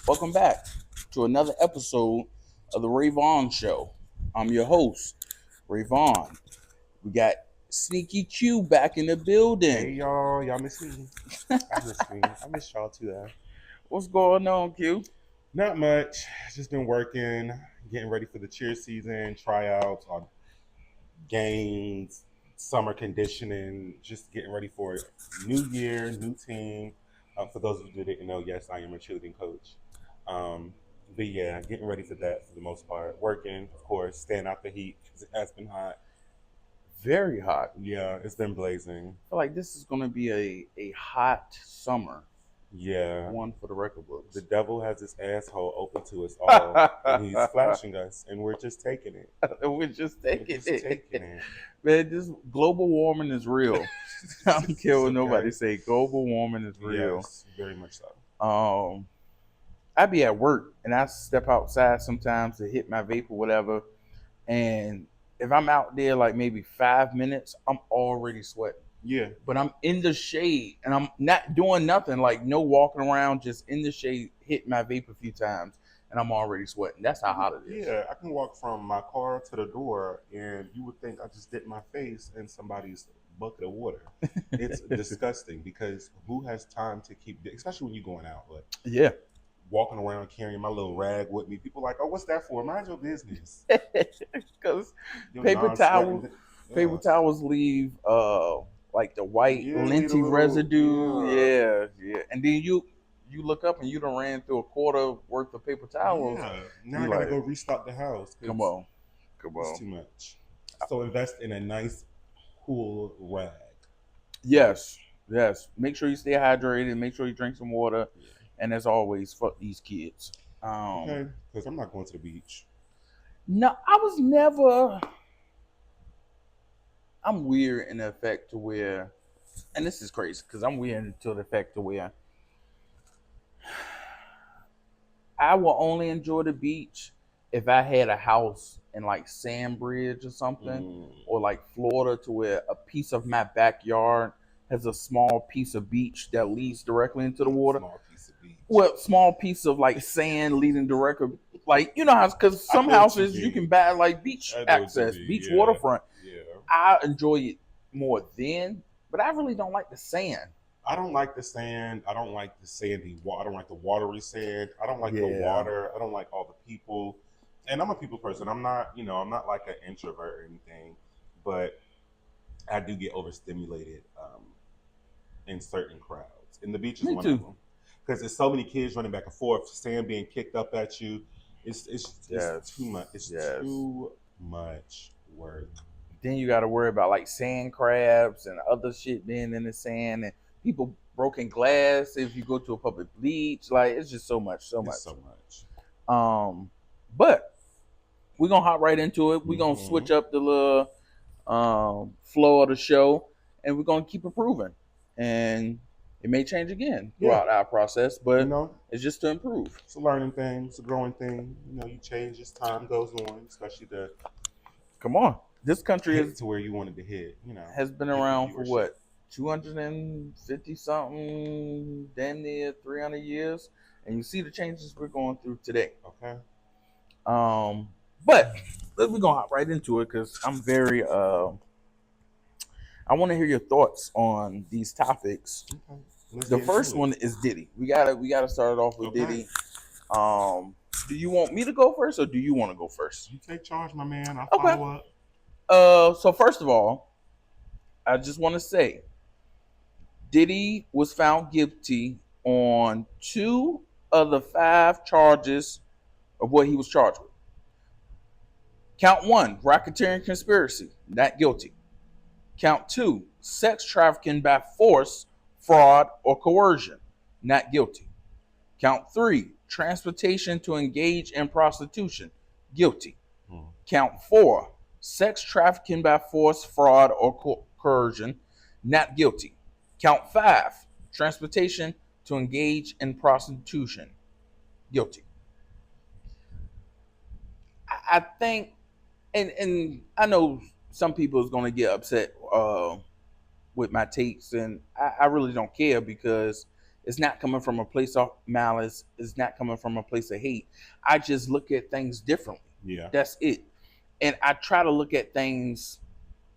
Welcome back to another episode of the Vaughan Show. I'm your host, Vaughan. We got Sneaky Q back in the Hey building. y'all miss me. I miss me. I miss y'all too. What's going on, Q? Not much. Just been working, getting ready for the cheer season, tryouts, on games, summer conditioning. Just getting ready for it. New year, new team. For those of you who didn't know, yes, I am a cheerleading coach. Um, but yeah, getting ready for that for the most part. Working, of course, staying out the heat because it has been hot. Very hot. Yeah, it's been blazing. I feel like this is going to be a hot summer, Yeah. one for the record The books. devil has his asshole open to us all, and he's flashing us, and we're just taking it. We're just We're taking just it. taking it. Man, this global warming is real. I don't care what nobody say. Global warming is real. Yes, very much so. Um, I be at work and I step outside sometimes to hit my vape or whatever. And if I'm out there like maybe 5 minutes, I'm already sweating. Yeah. But I'm in the shade and I'm not doing nothing, like no walking around, just in the shade, hitting my vape a few times, and I'm already sweating. That's how hot it is. Yeah, I can walk from my car to the door, and you would think I just dipped my face in somebody's bucket of water. It's disgusting because who has time to keep, especially when you're going out, like Yeah. walking around carrying my little rag with me. People are like, oh, what's that for? Mind your business. Because Your paper non-sweating. paper towels leave like the white Yeah, leave a linty little. residue. Yeah. Yeah. And then you look up and you done ran through a quarter worth of paper towels. Yeah. Now You I gotta like, go restock the house come because on. Come it's on. too much. So invest in a nice, cool rag. Yes. Yes. Make sure you stay hydrated, make sure you drink some water. Yeah. And as always, fuck these kids. Okay. Because I'm not going to the beach. No, I was never. I'm weird in the effect to where, and this is crazy because I'm weird to the effect to where I will only enjoy the beach if I had a house in like Sandbridge or something, Mm. or like Florida, to where a piece of my backyard has a small piece of beach that leads directly into the water. Small piece of beach. Well, small piece of like sand leading directly, like you know how, because I some know what you houses you mean. can buy like beach I know what you access, mean. beach Yeah. waterfront. Yeah. I enjoy it more then, but I really don't like the sand. I don't like the sand. I don't like the sandy water. I don't like the watery sand. I don't like the Yeah. water. I don't like all the people. And I'm a people person. I'm not, I'm not like an introvert or anything, but I do get overstimulated in certain crowds. And the beach is Me one of too. them. Because there's so many kids running back and forth, sand being kicked up at you. It's too much. Yes. It's Yes. too much work. Then you got to worry about like sand crabs and other shit being in the sand, and people broken glass if you go to a public beach. Like it's just so much, so It's much. so much. But we're gonna hop right into it. We're gonna Mm-hmm. switch up the little flow of the show, and we're gonna keep improving. And it may change again Yeah. throughout our process, You but know, it's just to improve. it's a learning thing. It's a growing thing. You change as time goes on, especially to Come on, this country hit to where you wanted to hit. has been Get the around for viewership. what, 250 something, damn near 300 years, and you see the changes we're going through today. Okay. But we're gonna hop right into it because I'm very I want to hear your thoughts on these topics. Okay. Let's The get into first it. one is Diddy. We gotta start it off with Okay. Diddy. Do you want me to go first or do you want to go first? You take charge, my man. I'll Okay. follow up. So first of all, I just want to say Diddy was found guilty on 2 of the 5 charges of what he was charged with. Count 1, racketeering conspiracy, not guilty. Count 2, sex trafficking by force, fraud, or coercion, not guilty. Count 3, transportation to engage in prostitution, guilty. Count 4, sex trafficking by force, fraud, or coercion, not guilty. Count 5, transportation to engage in prostitution, guilty. I think, and I know some people is going to get upset with my takes, and I really don't care because It's not coming from a place of malice. It's not coming from a place of hate. I just look at things differently. Yeah. That's it. And I try to look at things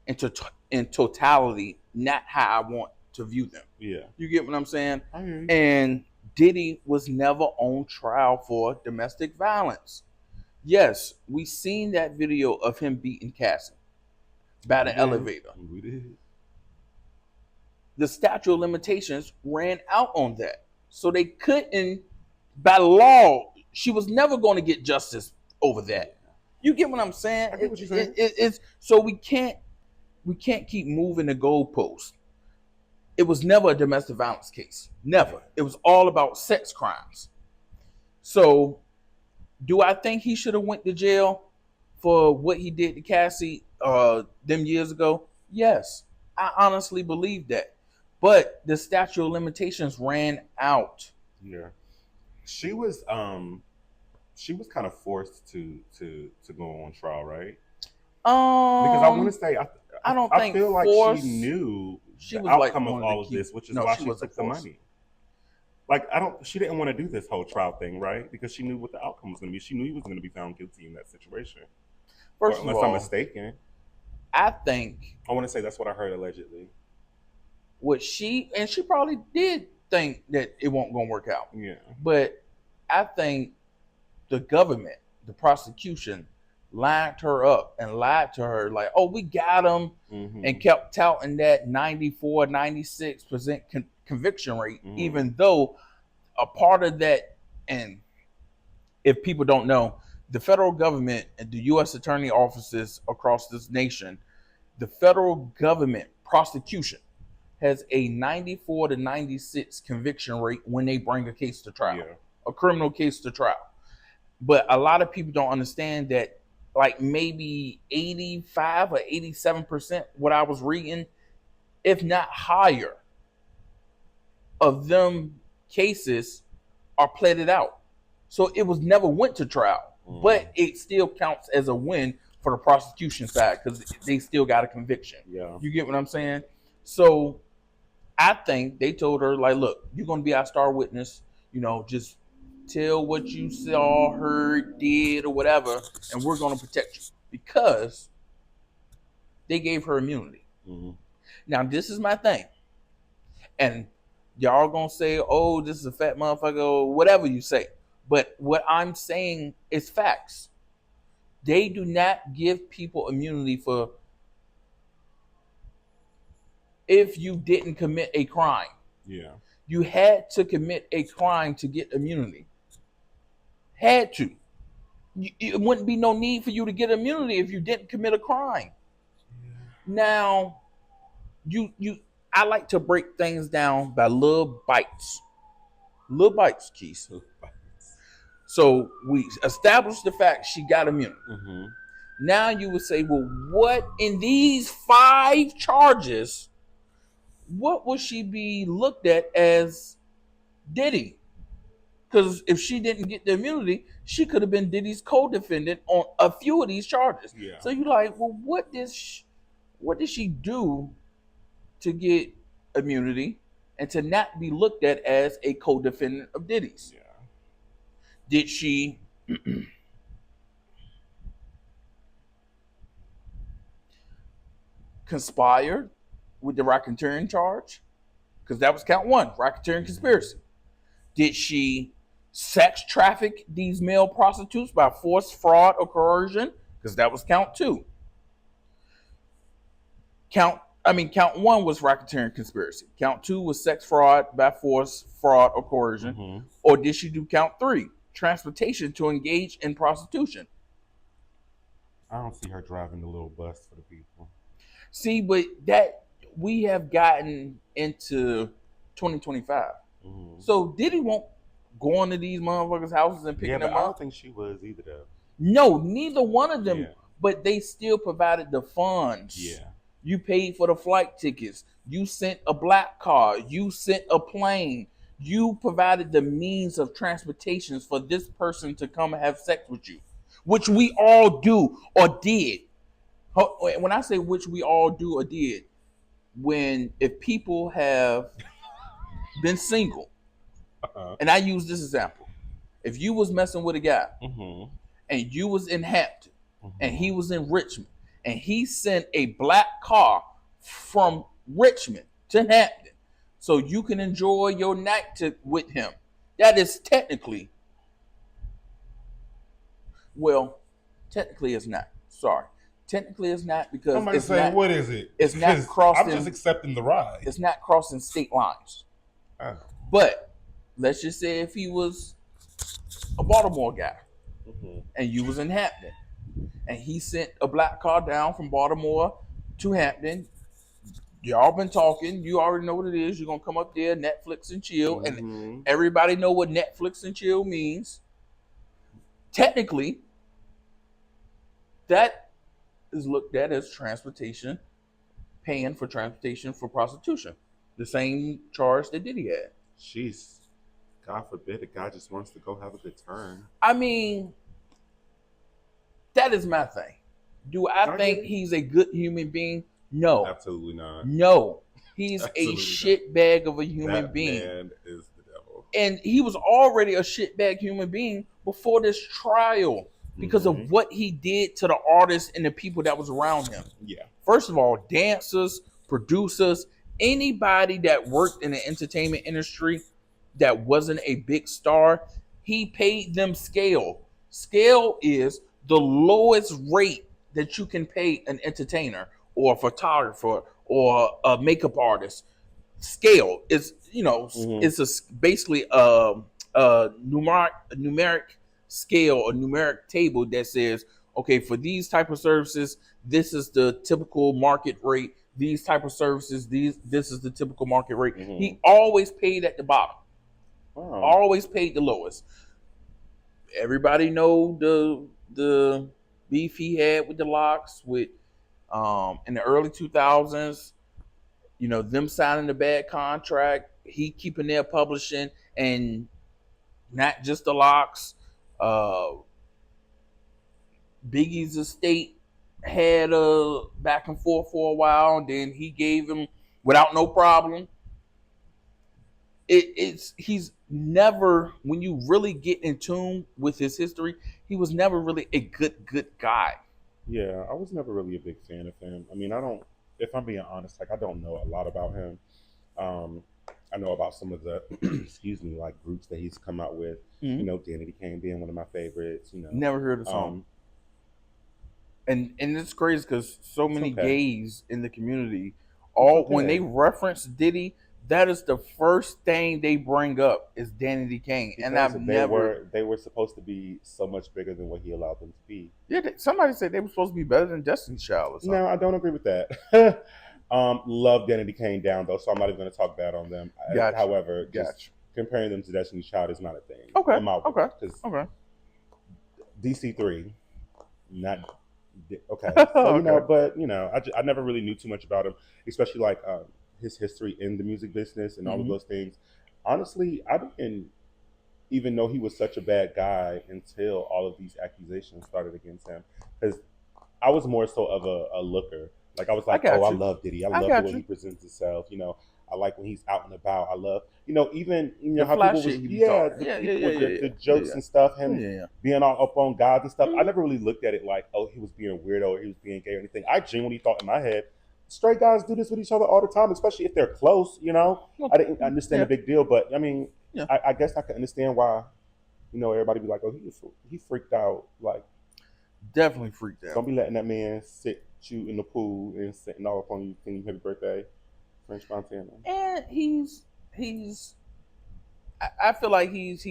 in totality, not how I want to view them. Yeah. You get what I'm saying? I hear you. And Diddy was never on trial for domestic violence. Yes, we seen that video of him beating Cassie by the elevator. We did. The statute of limitations ran out on that. So they couldn't, by law, she was never going to get justice over that. You get what I'm saying? I get what you're saying. It's so we can't keep moving the goalposts. It was never a domestic violence case. Never. It was all about sex crimes. So do I think he should have went to jail for what he did to Cassie them years ago? Yes. I honestly believe that. But the statute of limitations ran out. Yeah. She was kind of forced to go on trial, right? Because I want to say I feel like she knew the outcome of all of this, which is why she took the money. Like she didn't want to do this whole trial thing, right? Because she knew what the outcome was going to be. She knew he was going to be found guilty in that situation. Unless I'm mistaken, I want to say that's what I heard allegedly. She probably did think that it won't going to work out. Yeah. But I think the government, the prosecution, lied her up and lied to her like, oh, we got him, and kept touting that 94, 96% conviction rate, even though a part of that, and if people don't know, the federal government and the U.S. attorney offices across this nation, the federal government prosecution has a 94 to 96 conviction rate when they bring a case to trial, a criminal case to trial. But a lot of people don't understand that, like maybe 85 or 87%, what I was reading, if not higher, of them cases are pleaded out. So it was never went to trial, but it still counts as a win for the prosecution side because they still got a conviction. Yeah. You get what I'm saying? So I think they told her, like, look, you're going to be our star witness, just tell what you saw, heard, did, or whatever, and we're going to protect you because they gave her immunity. Now, this is my thing. And y'all going to say, oh, this is a fat motherfucker, or whatever you say. But what I'm saying is facts. They do not give people immunity for if you didn't commit a crime. Yeah. You had to commit a crime to get immunity. Had to. It wouldn't be no need for you to get immunity if you didn't commit a crime. Yeah. Now, I like to break things down by little bites. Little bites, Keith. So we established the fact she got immunity. Now you would say, well, what in these 5 charges, what would she be looked at as Diddy? Because if she didn't get the immunity, she could have been Diddy's co-defendant on a few of these charges. Yeah. So you're like, well, what did she do to get immunity and to not be looked at as a co-defendant of Diddy's? Yeah. Did she conspire with the racketeering charge? Because that was count 1, racketeering conspiracy. Did she sex traffic these male prostitutes by force, fraud, or coercion? Because that was count 2. Count 1 was racketeering conspiracy. Count 2 was sex fraud by force, fraud, or coercion. Or did she do count 3, transportation to engage in prostitution? I don't see her driving the little bus for the people. See, but that we have gotten into 2025. So Diddy won't go into these motherfuckers' houses and pick them up. I don't think she was either, though. No, neither one of them. Yeah. But they still provided the funds. Yeah. You paid for the flight tickets. You sent a black car. You sent a plane. You provided the means of transportation for this person to come and have sex with you, which we all do or did. When I say which we all do or did, if people have been single And I use this example. If you was messing with a guy Mm-hmm. and you was in Hampton and he Mm-hmm. was in Richmond and he sent a black car from Richmond to Hampton so you can enjoy your night with him, that is technically, well, technically it's not. Sorry. Technically it's not I'm because about to say, what is it? it's not Because I'm just crossing accepting the ride. it's not crossing state lines. Oh. But let's just say if he was a Baltimore guy Mm-hmm. and you was in Hampton and he sent a black car down from Baltimore to Hampton, y'all been talking, you already know what it is. You're gonna come up there, Netflix and chill, and Mm-hmm. everybody know what Netflix and chill means. Technically, that is looked at as transportation, paying for transportation for prostitution. The same charge that Diddy had. Jeez. God forbid a guy just wants to go have a good time. I mean, that is my thing. Do I think he's a good human being? No. Absolutely not. No. He's Absolutely a shit bag of a human that being. Man is the devil. And he was already a shitbag human being before this trial because of what he did to the artists and the people that was around him. Yeah. First of all, dancers, producers, anybody that worked in the entertainment industry that wasn't a big star, he paid them scale. Scale is the lowest rate that you can pay an entertainer or a photographer or a makeup artist. Scale is, it's basically a numeric scale, a numeric table that says, okay, for these type of services, this is the typical market rate. These type of services, this is the typical market rate. He always paid at the bottom. Wow. Always paid the lowest. Everybody know the beef he had with the Locks with in the early 2000s. Them signing the bad contract, he keeping their publishing, and not just the Locks. Biggie's estate had a back and forth for a while, and then he gave him without no problem. He's never, when you really get in tune with his history, he was never really a good guy. Yeah, I was never really a big fan of him. I mean, I don't, if I'm being honest, like I don't know a lot about him. I know about some of the, excuse me, like groups that he's come out with. Diddy Kane being one of my favorites. Never heard the song. And it's crazy because so many gays in the community, when they reference Diddy, that is the first thing they bring up is Danny Kane. Because and I've never. They were supposed to be so much bigger than what he allowed them to be. Yeah, somebody said they were supposed to be better than Destiny's Child or something. No, I don't agree with that. Love Danny Kane down though, so I'm not even going to talk bad on them. Gotcha. However, comparing them to Destiny's Child is not a thing. Okay. Okay. DC3, not okay. So but I never really knew too much about him, especially like his history in the music business and all of those things. Honestly, I didn't even know he was such a bad guy until all of these accusations started against him. Because I was more so of a looker. Like I was like, I love Diddy. I love the way he presents himself. I like when he's out and about. I love, even how people was, the jokes and stuff. Him being all up on God and stuff. I never really looked at it like, oh, he was being weirdo or he was being gay or anything. I genuinely thought in my head, straight guys do this with each other all the time, especially if they're close. I didn't understand the big deal, but I mean, I guess I can understand why, everybody be like, oh, he freaked out. Like, definitely freaked out. Don't be letting that man sit you in the pool and sitting all up on you singing happy birthday, French Montana. And he's I feel like he's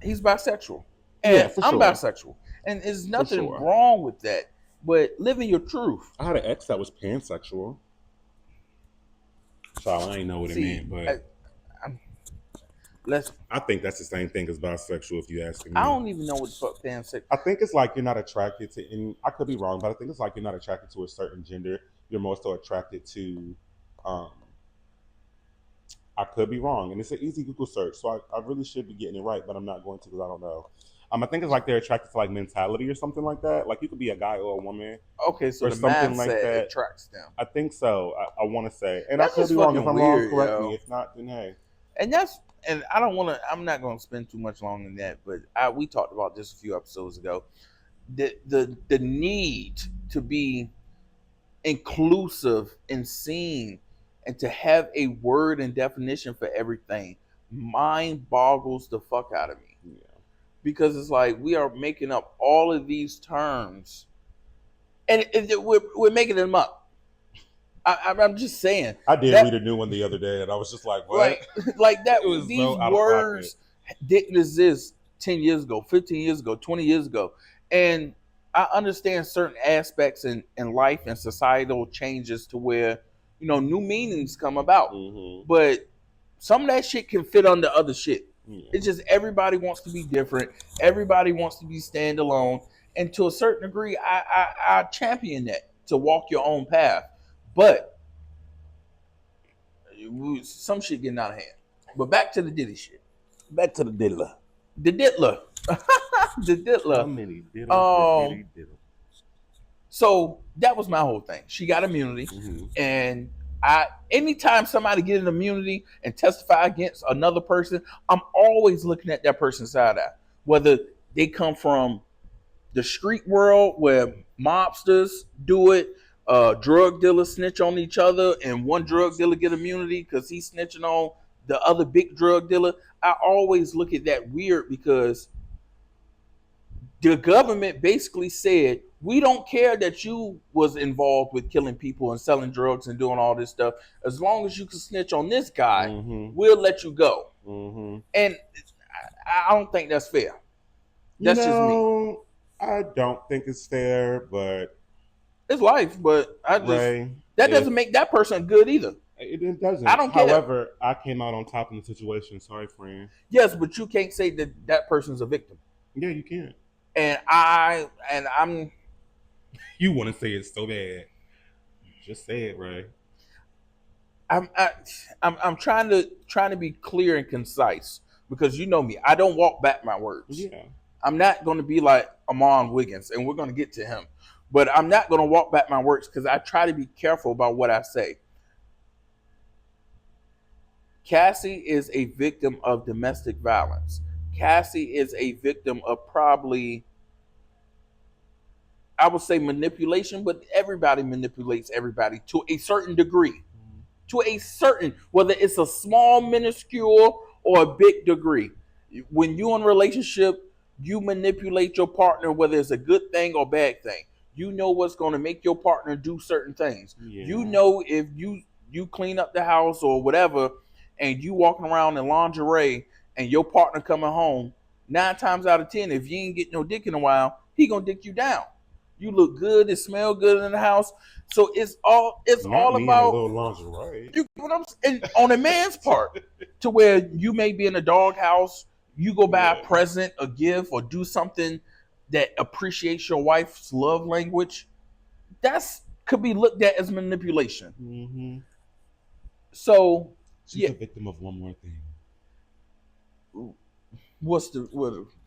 bisexual. And I'm bisexual. And there's nothing wrong with that. But living your truth. I had an ex that was pansexual. So I ain't know what it meant, but I think that's the same thing as bisexual, if you ask me. I don't even know what the fuck pansexual. I think it's like you're not attracted to, and I could be wrong, but I think it's like you're not attracted to a certain gender. You're more so attracted to, I could be wrong, and it's an easy Google search, so I really should be getting it right, but I'm not going to because I don't know. I think it's like they're attracted to like mentality or something like that. Like you could be a guy or a woman Okay, so or the something like mindset that. attracts them. I think so. I want to say, and I That's could just be wrong. If fucking I'm wrong, weird, correct me. yo. If not, then hey. And I don't want to. I'm not going to spend too much longer than that. But we talked about this a few episodes ago. The need to be inclusive and seen, and to have a word and definition for everything, mind boggles the fuck out of me. Yeah. Because it's like we are making up all of these terms, and we're making them up. I'm just saying I did that, read a new one the other day, and I was just like, "What?" like that. It was These so out of pocket. words didn't exist 10 years ago, 15 years ago, 20 years ago, and I understand certain aspects in life and societal changes to where new meanings come about, Mm-hmm. but some of that shit can fit under other shit. Yeah. It's just everybody wants to be different. Everybody wants to be standalone, and to a certain degree, I champion that, to walk your own path. But some shit getting out of hand. But back to the Diddy shit. Back to the diddler. The Diddler. The Diddler. How many diddles did Diddy diddle? So that was my whole thing. She got immunity, and anytime somebody get an immunity and testify against another person, I'm always looking at that person's side eye. Whether they come from the street world where mobsters do it, drug dealers snitch on each other, and one drug dealer get immunity because he's snitching on the other big drug dealer. I always look at that weird because the government basically said, we don't care that you was involved with killing people and selling drugs and doing all this stuff. As long as you can snitch on this guy, we'll let you go. And I don't think that's fair. That's just me. I don't think it's fair, but it's life. But that doesn't make that person good either. It doesn't. I don't care. However, I came out on top in the situation. Sorry, friend. Yes, but you can't say that person's a victim. Yeah, you can. And I'm. You want to say it so bad? Just say it, Ray. I'm trying to be clear and concise, because you know me. I don't walk back my words. Yeah. I'm not going to be like Amon Wiggins, and we're going to get to him. But I'm not going to walk back my words because I try to be careful about what I say. Cassie is a victim of domestic violence. Cassie is a victim of probably, I would say, manipulation, but everybody manipulates everybody to a certain degree. To a certain, whether it's a small, minuscule, or a big degree. When you're in a relationship, you manipulate your partner, whether it's a good thing or bad thing. You know what's going to make your partner do certain things. Yeah. You know if you clean up the house or whatever, and you walking around in lingerie, and your partner coming home, 9 times out of 10, if you ain't getting no dick in a while, he gonna dick you down. You look good, it smell good in the house. So it's all about a little lingerie. And on a man's part, to where you may be in a doghouse, you go buy a present, a gift, or do something that appreciates your wife's love language. That's could be looked at as manipulation. Mm-hmm. So she's a victim of one more thing. What?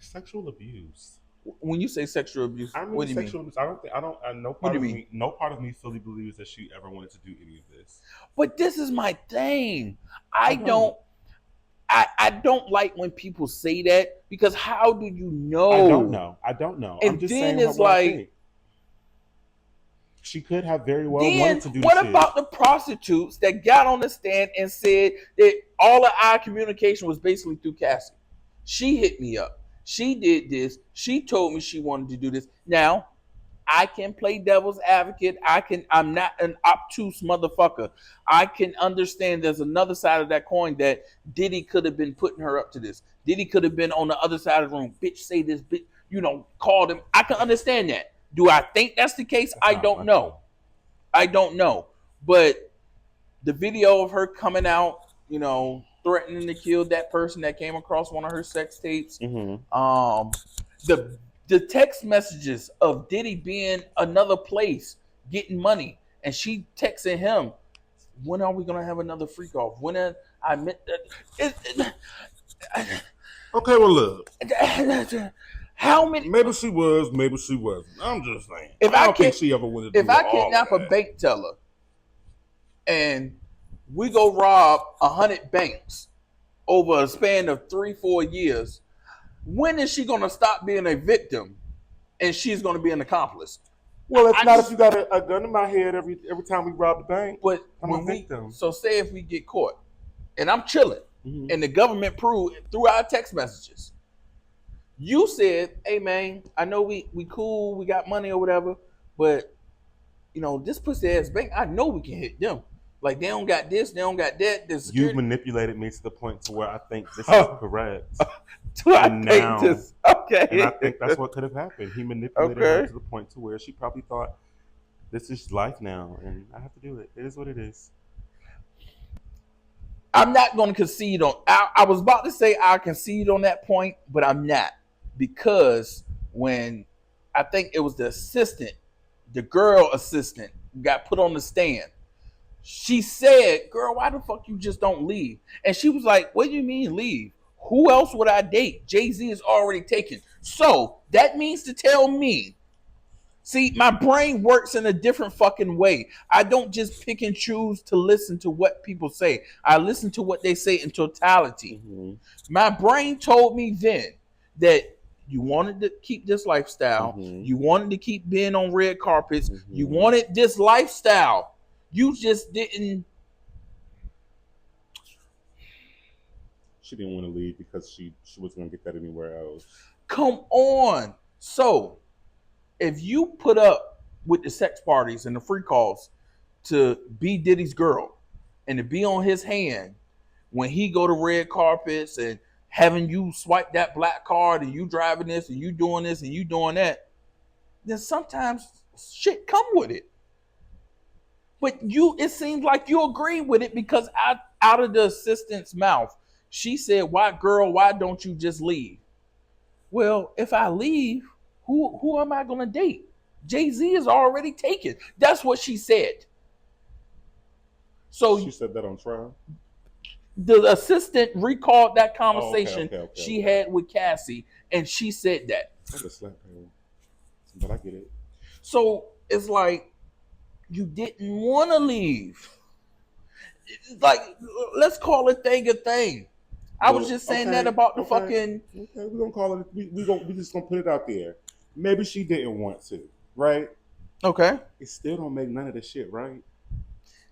Sexual abuse. When you say sexual abuse, I mean, what do you sexual mean? Abuse. No part of me fully believes that she ever wanted to do any of this. But this is my thing. I don't like when people say that, because how do you know? I don't know. And I'm just then saying it's like, she could have very well wanted to do. What about the prostitutes that got on the stand and said that all of our communication was basically through Cassie? She hit me up. She did this. She told me she wanted to do this. Now, I can play devil's advocate. I'm not an obtuse motherfucker. I can understand there's another side of that coin, that Diddy could have been putting her up to this. Diddy could have been on the other side of the room. Bitch, say this, bitch, called him. I can understand that. Do I think that's the case? I don't know. But the video of her coming out, threatening to kill that person that came across one of her sex tapes. Mm-hmm. The text messages of Diddy being another place getting money, and she texting him, when are we gonna have another freak off? I meant that. Okay, well, look. How many? Maybe she was, maybe she wasn't. I'm just saying. If I I don't think can't, she ever wanted to if do I all of kidnap a that. bank teller and we go rob 100 banks over a span of 3-4 years, when is she going to stop being a victim and she's going to be an accomplice? Well, it's I not just, if you got a gun in my head every time we rob the bank. but I'm a when victim. so say if we get caught and I'm chilling and the government proved through our text messages, you said, hey man, I know we cool, we got money or whatever, but this pussy ass bank, I know we can hit them. Like they don't got this, they don't got that. You've manipulated me to the point to where I think this is correct. And I think that's what could have happened. He manipulated her to the point to where she probably thought, this is life now, and I have to do it. It is what it is. I'm not going to concede on. I was about to say I concede on that point, but I'm not, because when I think it was the girl assistant, got put on the stand. She said, "Girl, why the fuck you just don't leave?" And she was like, "What do you mean leave? Who else would I date? Jay-Z is already taken." So that means to tell me. See, my brain works in a different fucking way. I don't just pick and choose to listen to what people say. I listen to what they say in totality. Mm-hmm. My brain told me then that you wanted to keep this lifestyle. Mm-hmm. You wanted to keep being on red carpets. Mm-hmm. You wanted this lifestyle. You just didn't. She didn't want to leave because she was going to get that anywhere else. Come on. So if you put up with the sex parties and the free calls to be Diddy's girl and to be on his hand when he go to red carpets and having you swipe that black card and you driving this and you doing this and you doing that, then sometimes shit come with it. But it seems like you agree with it, because out of the assistant's mouth, she said, why don't you just leave? Well, if I leave, who am I going to date? Jay-Z is already taken. That's what she said. So she said that on trial? The assistant recalled that conversation she had with Cassie, and she said that. That's a slap her. But I get it. So it's like, you didn't want to leave. It's like, let's call a thing a thing. I was just saying that about the fucking. Okay, we're gonna call it. We just gonna put it out there. Maybe she didn't want to, right? Okay. It still don't make none of the shit right.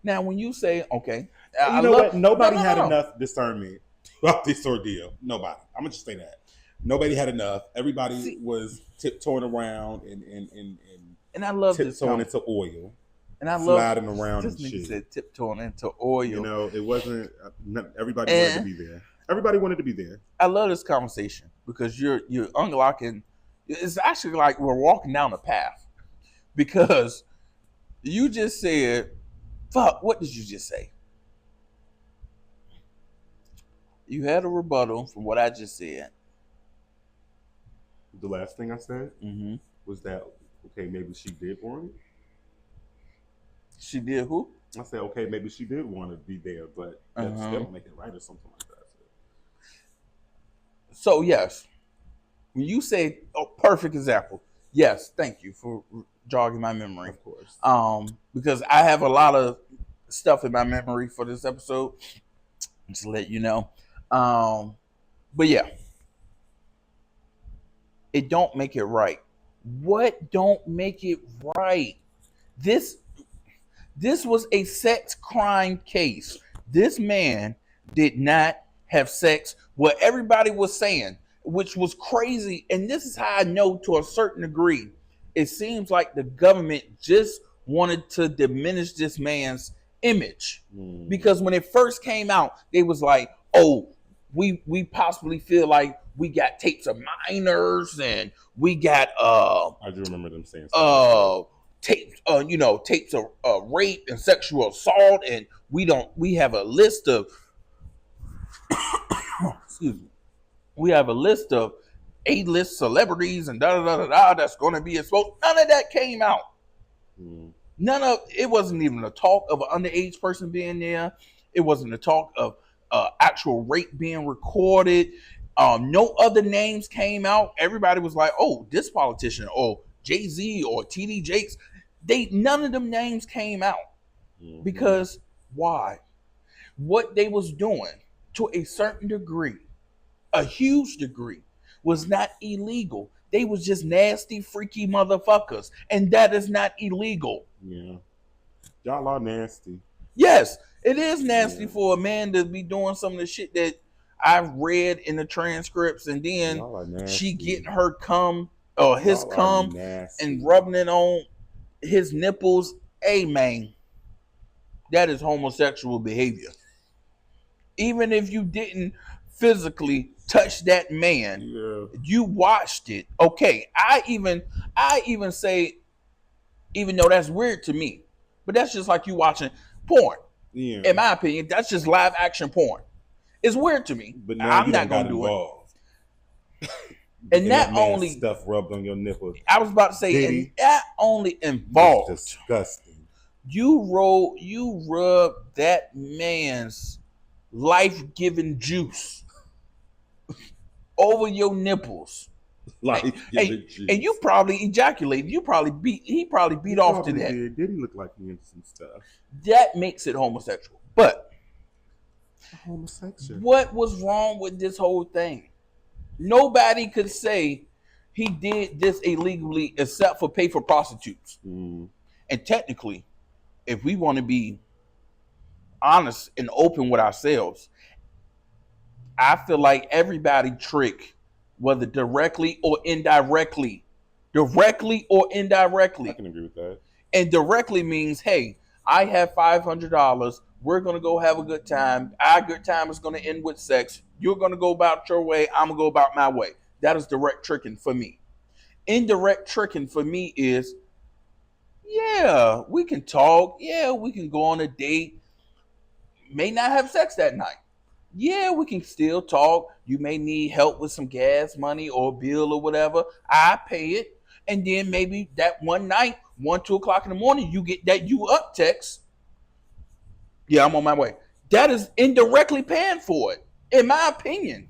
Now, when you say okay, you know what? Nobody had enough discernment about this ordeal. Nobody. I'm gonna just say that. Nobody had enough. Everybody was tiptoeing around and I love tiptoeing into oil. And I sliding around this and nigga shit. Said tiptoeing into oil. It wasn't. Everybody wanted to be there. Everybody wanted to be there. I love this conversation because you're unlocking. It's actually like we're walking down a path, because you just said, "Fuck." What did you just say? You had a rebuttal from what I just said. The last thing I said was that maybe she did want it. She did who? I said, okay, maybe she did want to be there, but that still don't make it right or something like that. So yes, when you say, perfect example, yes, thank you for jogging my memory. Of course. Because I have a lot of stuff in my memory for this episode, just to let you know. But yeah, it don't make it right. What don't make it right? This was a sex crime case. This man did not have sex. What everybody was saying, which was crazy, and this is how I know to a certain degree, it seems like the government just wanted to diminish this man's image. Because when it first came out, they was like, oh, we possibly feel like we got tapes of minors, and we got I do remember them saying tapes of rape and sexual assault, and we have a list of excuse me, we have a list of A-list celebrities and that's going to be exposed. None of that came out. It wasn't even a talk of an underage person being there. It wasn't a talk of actual rape being recorded. No other names came out. Everybody was like, "Oh, this politician, or Jay-Z, or TD Jakes." None of them names came out because why? What they was doing to a certain degree, a huge degree, was not illegal. They was just nasty, freaky motherfuckers, and that is not illegal. Yeah, y'all are nasty. Yes, it is nasty for a man to be doing some of the shit that I've read in the transcripts, and then she getting her cum or his cum and rubbing it on his nipples. Hey, man, that is homosexual behavior. Even if you didn't physically touch that man, you watched it. Okay, I even say, even though that's weird to me, but that's just like you watching porn. Yeah. In my opinion, that's just live action porn. It's weird to me. But now I'm not gonna do it. And that only stuff rubbed on your nipples. I was about to say, Diddy, and that only involved disgusting. You rub that man's life-giving juice over your nipples. And you probably ejaculated. He probably beat off to that. Diddy look like he into some stuff. That makes it homosexual. But homosexual. What was wrong with this whole thing? Nobody could say he did this illegally except for pay for prostitutes. And technically, if we want to be honest and open with ourselves, I feel like everybody trick, whether directly or indirectly. I can agree with that. And directly means, hey, I have $500. We're going to go have a good time. Our good time is going to end with sex. You're going to go about your way. I'm going to go about my way. That is direct tricking for me. Indirect tricking for me is, yeah, we can talk. Yeah, we can go on a date. May not have sex that night. Yeah, we can still talk. You may need help with some gas money or bill or whatever. I pay it. And then maybe that one night, 1, 2 o'clock in the morning, you get that you up text. Yeah, I'm on my way. That is indirectly paying for it, in my opinion.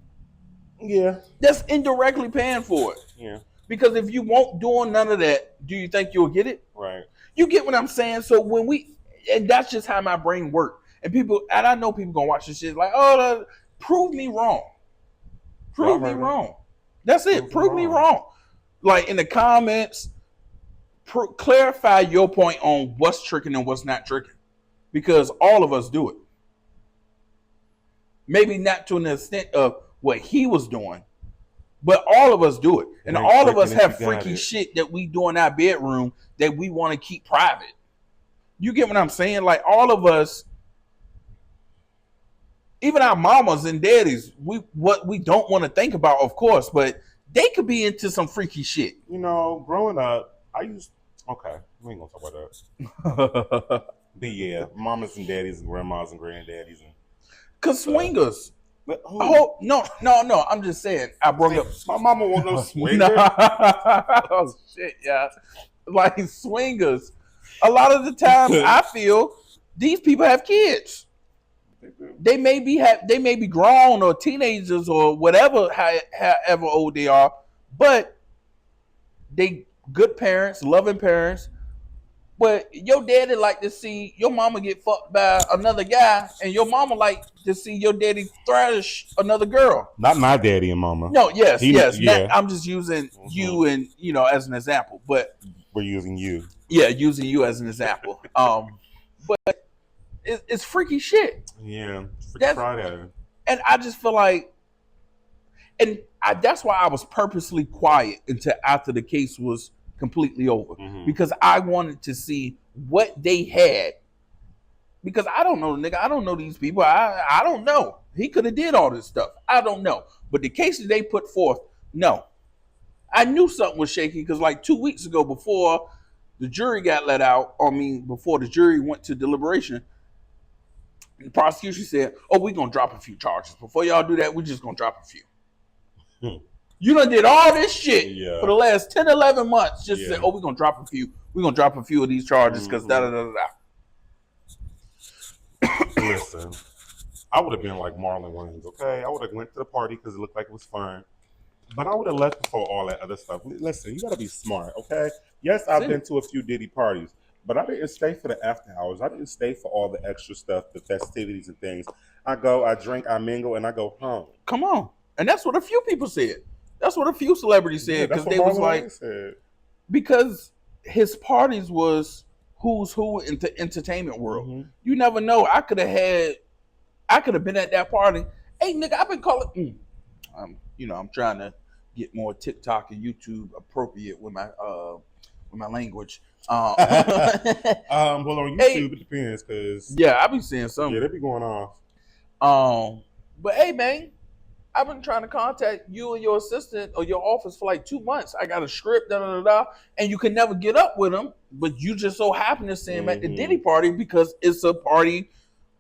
Yeah. That's indirectly paying for it. Yeah. Because if you won't do none of that, do you think you'll get it? Right. You get what I'm saying? So and that's just how my brain works. And I know people gonna watch this shit like, oh, prove me wrong. Prove me wrong. That's it. Prove me wrong. Like in the comments, clarify your point on what's tricking and what's not tricking. Because all of us do it. Maybe not to an extent of what he was doing, but all of us do it. And all of us have freaky shit that we do in our bedroom that we want to keep private. You get what I'm saying? Like all of us, even our mamas and daddies, what we don't want to think about, of course, but they could be into some freaky shit. You know, growing up, we ain't gonna talk about that. But yeah, mamas and daddies and grandmas and granddaddies and cause swingers. No, I'm just saying. I brought up my mama won't no swinger. Oh shit, yeah. Like swingers. A lot of the time I feel these people have kids. They may be grown or teenagers or whatever, however old they are, but they good parents, loving parents. But your daddy like to see your mama get fucked by another guy, and your mama like to see your daddy thrash another girl. Not my daddy and mama. No, yes. Yeah. I'm just using you and as an example, but we're using you. Yeah, using you as an example. But it's freaky shit. Yeah, freaky Friday. And I just feel like, that's why I was purposely quiet until after the case was completely over, because I wanted to see what they had. Because I don't know, nigga. I don't know these people. I don't know. He could have did all this stuff. I don't know. But the cases they put forth, no. I knew something was shaky because like 2 weeks ago, before the jury got let out, before the jury went to deliberation, the prosecution said, oh, we're going to drop a few charges. Before y'all do that, we're just going to drop a few. You done did all this shit for the last 10, 11 months. Just said, oh, we're going to drop a few. We're going to drop a few of these charges because da-da-da-da-da. Listen, I would have been like Marlon Wayans, okay? I would have went to the party because it looked like it was fun. But I would have left before all that other stuff. Listen, you gotta be smart, okay? Yes, I've See, been to a few Diddy parties, but I didn't stay for the after hours. I didn't stay for all the extra stuff, the festivities and things. I go, I drink, I mingle, and I go home. come on, and that's what a few people said. That's what a few celebrities Yeah, said that's because what they was Marlon like, Wayans said. because his parties was who's who in the entertainment world. Hmm. You never know. I could have been at that party. Hey, nigga, I've been calling. I'm trying to get more TikTok and YouTube appropriate with my language. Well, on Hey, YouTube, it depends because, yeah, I be seeing yeah, some. they be going off. But hey, man, I've been trying to contact you and your assistant or your office for like 2 months. I got a script, da da da da, and you can never get up with them. But you just so happen to see him at the Diddy party because it's a party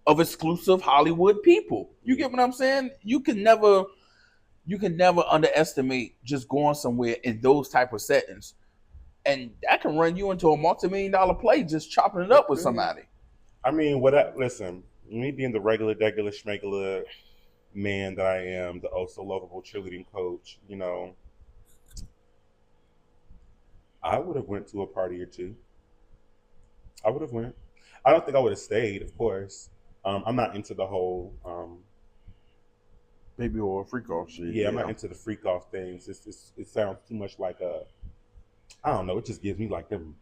of exclusive Hollywood people. You get what I'm saying? You can never underestimate just going somewhere in those type of settings, and that can run you into a multi-million-dollar play just chopping it up with somebody. I mean, listen, me being the regular schmegular man that I am, the oh so lovable cheerleading coach, I would have went to a party or two. I would have went. I don't think I would have stayed, of course. I'm not into the whole, Maybe or a freak off shit. yeah, I'm not into the freak off things. It sounds too much like I don't know. It just gives me like them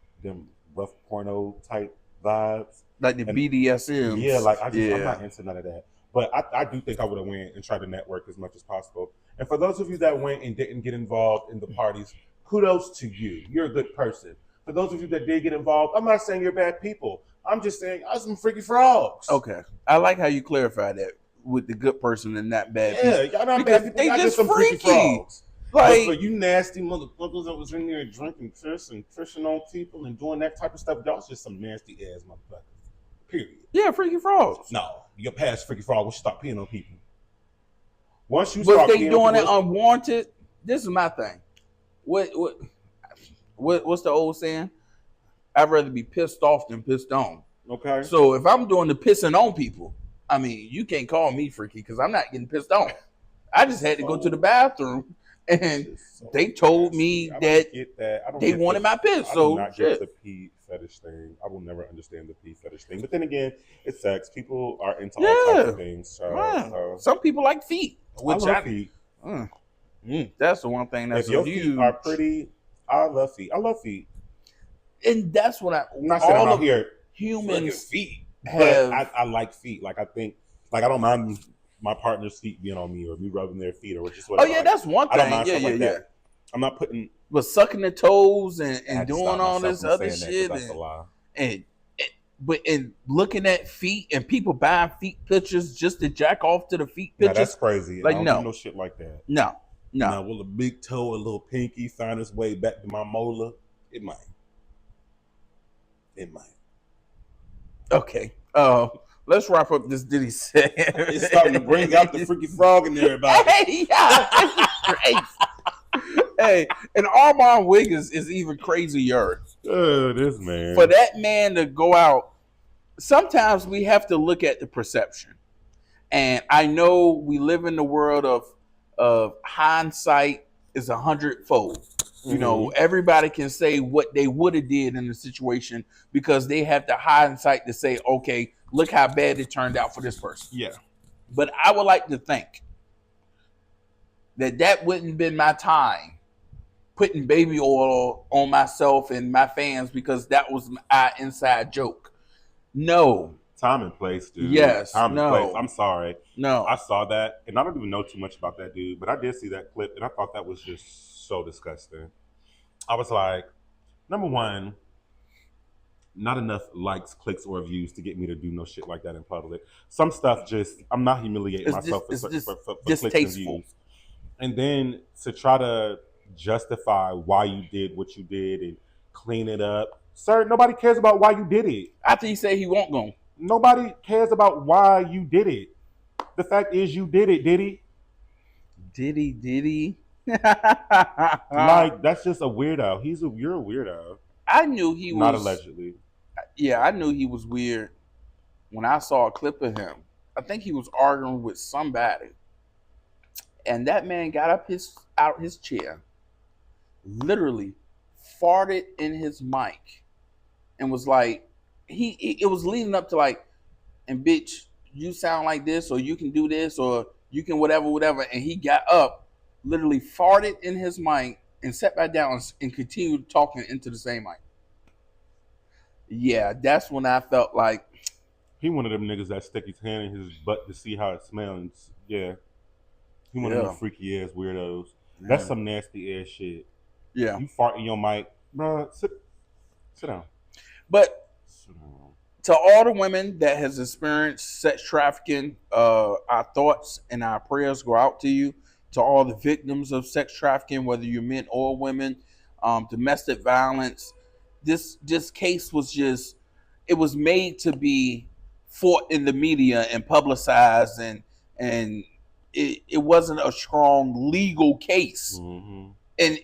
rough porno type vibes. Like the And BDSM. yeah, like I'm Yeah. not into none of that. But I do think I would have went and tried to network as much as possible. And for those of you that went and didn't get involved in the parties, kudos to you. You're a good person. For those of you that did get involved, I'm not saying you're bad people. I'm just saying I was some freaky frogs. Okay. I like how you clarify that with the good person and not bad Yeah, people. y'all not Because bad people. they Y'all just some freaky freaky. frogs. But for Like, you nasty motherfuckers that was in there drinking piss and fishing on people and doing that type of stuff, y'all just some nasty ass motherfuckers. Period. yeah, freaky frogs. No, you're past freaky frog. We should stop peeing on people. Once you But start they peeing doing on it people, unwarranted. This is my thing. What's the old saying? I'd rather be pissed off than pissed on. okay. So if I'm doing the pissing on people, I mean, you can't call me freaky because I'm not getting pissed on. I just had to go to the bathroom and So they told nasty. me I don't that get that. I don't they get wanted my piss. I do So not get shit. the pee fetish thing. I will never understand the pee fetish thing. But then again, it's sex. People are into all types Yeah. of things. So, Wow. Some people like feet, I which love feet. that's the one thing If that's your huge. feet are pretty, I love feet. I love feet. And that's what I'm not saying I'm all out of here looking humans feet, have. but I like feet. Like I think, like I don't mind my partner's feet being on me or me rubbing their feet or just Oh whatever. yeah, Like, that's one I don't thing. mind Yeah, stuff yeah, like yeah. that. I'm not putting. But sucking the toes and I had to doing stop all myself this from other saying that 'cause shit that's a lie. and and looking at feet and people buying feet pictures just to jack off to the feet Now that's pictures. crazy. Like, I don't no. do no shit like that. No. Now will a big toe, a little pinky find its way back to my molar? It might. It might. Okay. Let's wrap up this Diddy set. It's starting to bring out the freaky frog in everybody. Hey, yeah, this is crazy. Hey, and Armand Wiggins is even crazier. This man. For that man to go out, sometimes we have to look at the perception. And I know we live in the world of hindsight is 100-fold. You know, everybody can say what they would have did in the situation because they have the hindsight to say, okay, look how bad it turned out for this person. Yeah. But I would like to think that wouldn't have been my time putting baby oil on myself and my fans because that was my inside joke. No. Time and place, dude. Yes. Time no. and place. I'm sorry. No. I saw that, and I don't even know too much about that dude, but I did see that clip, and I thought that was just so disgusting. I was like, number one, not enough likes, clicks, or views to get me to do no shit like that in public. Some stuff just, I'm not humiliating myself for clicks and views. And then to try to justify why you did what you did and clean it up. Sir, nobody cares about why you did it. After he said he won't go. Nobody cares about why you did it. The fact is you did it, Diddy. Diddy. Like, that's just a weirdo. You're a weirdo. I knew he was. Not allegedly. Yeah, I knew he was weird when I saw a clip of him I think he was arguing with somebody, and that man got up out his chair, literally farted in his mic, and was like, it was leading up to like, and bitch, you sound like this, or you can do this, or you can whatever, and he got up, literally farted in his mic, and sat back down and continued talking into the same mic. Yeah, that's when I felt like He one of them niggas that stick his hand in his butt to see how it smells. Yeah. He one of them yeah, freaky ass weirdos. That's yeah, some nasty ass shit. yeah. You fart in your mic, bro. Sit down. But Sit down. to all the women that has experienced sex trafficking, our thoughts and our prayers go out to you. To all the victims of sex trafficking, whether you're men or women, domestic violence. This case was just, it was made to be fought in the media and publicized, and it wasn't a strong legal case. Mm-hmm. And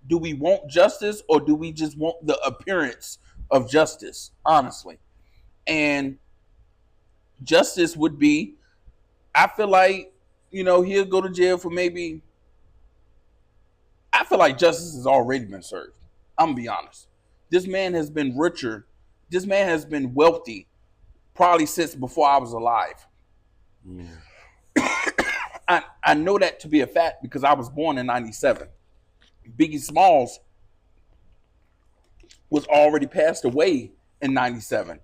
do we want justice, or do we just want the appearance of justice, honestly? And justice would be, I feel like, he'll go to jail for maybe, I feel like justice has already been served. I'm gonna be honest. This man has been richer. This man has been wealthy probably since before I was alive. Mm. I know that to be a fact because I was born in 97. Biggie Smalls was already passed away in 97.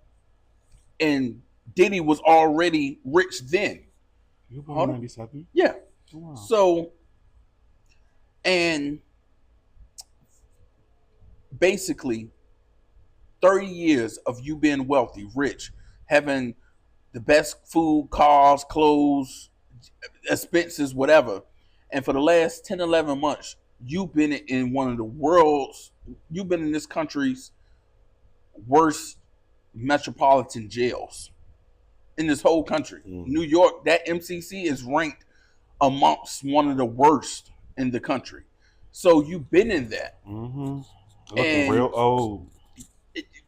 And Diddy was already rich then. You born in 97? Yeah. Oh, wow. So, and basically 30 years of you being wealthy, rich, having the best food, cars, clothes, expenses, whatever. And for the last 10, 11 months, you've been in one of the world's, you've been in this country's worst metropolitan jails in this whole country. Mm-hmm. New York, that MCC is ranked amongst one of the worst in the country. So you've been in that. Mm-hmm. Looking And real old.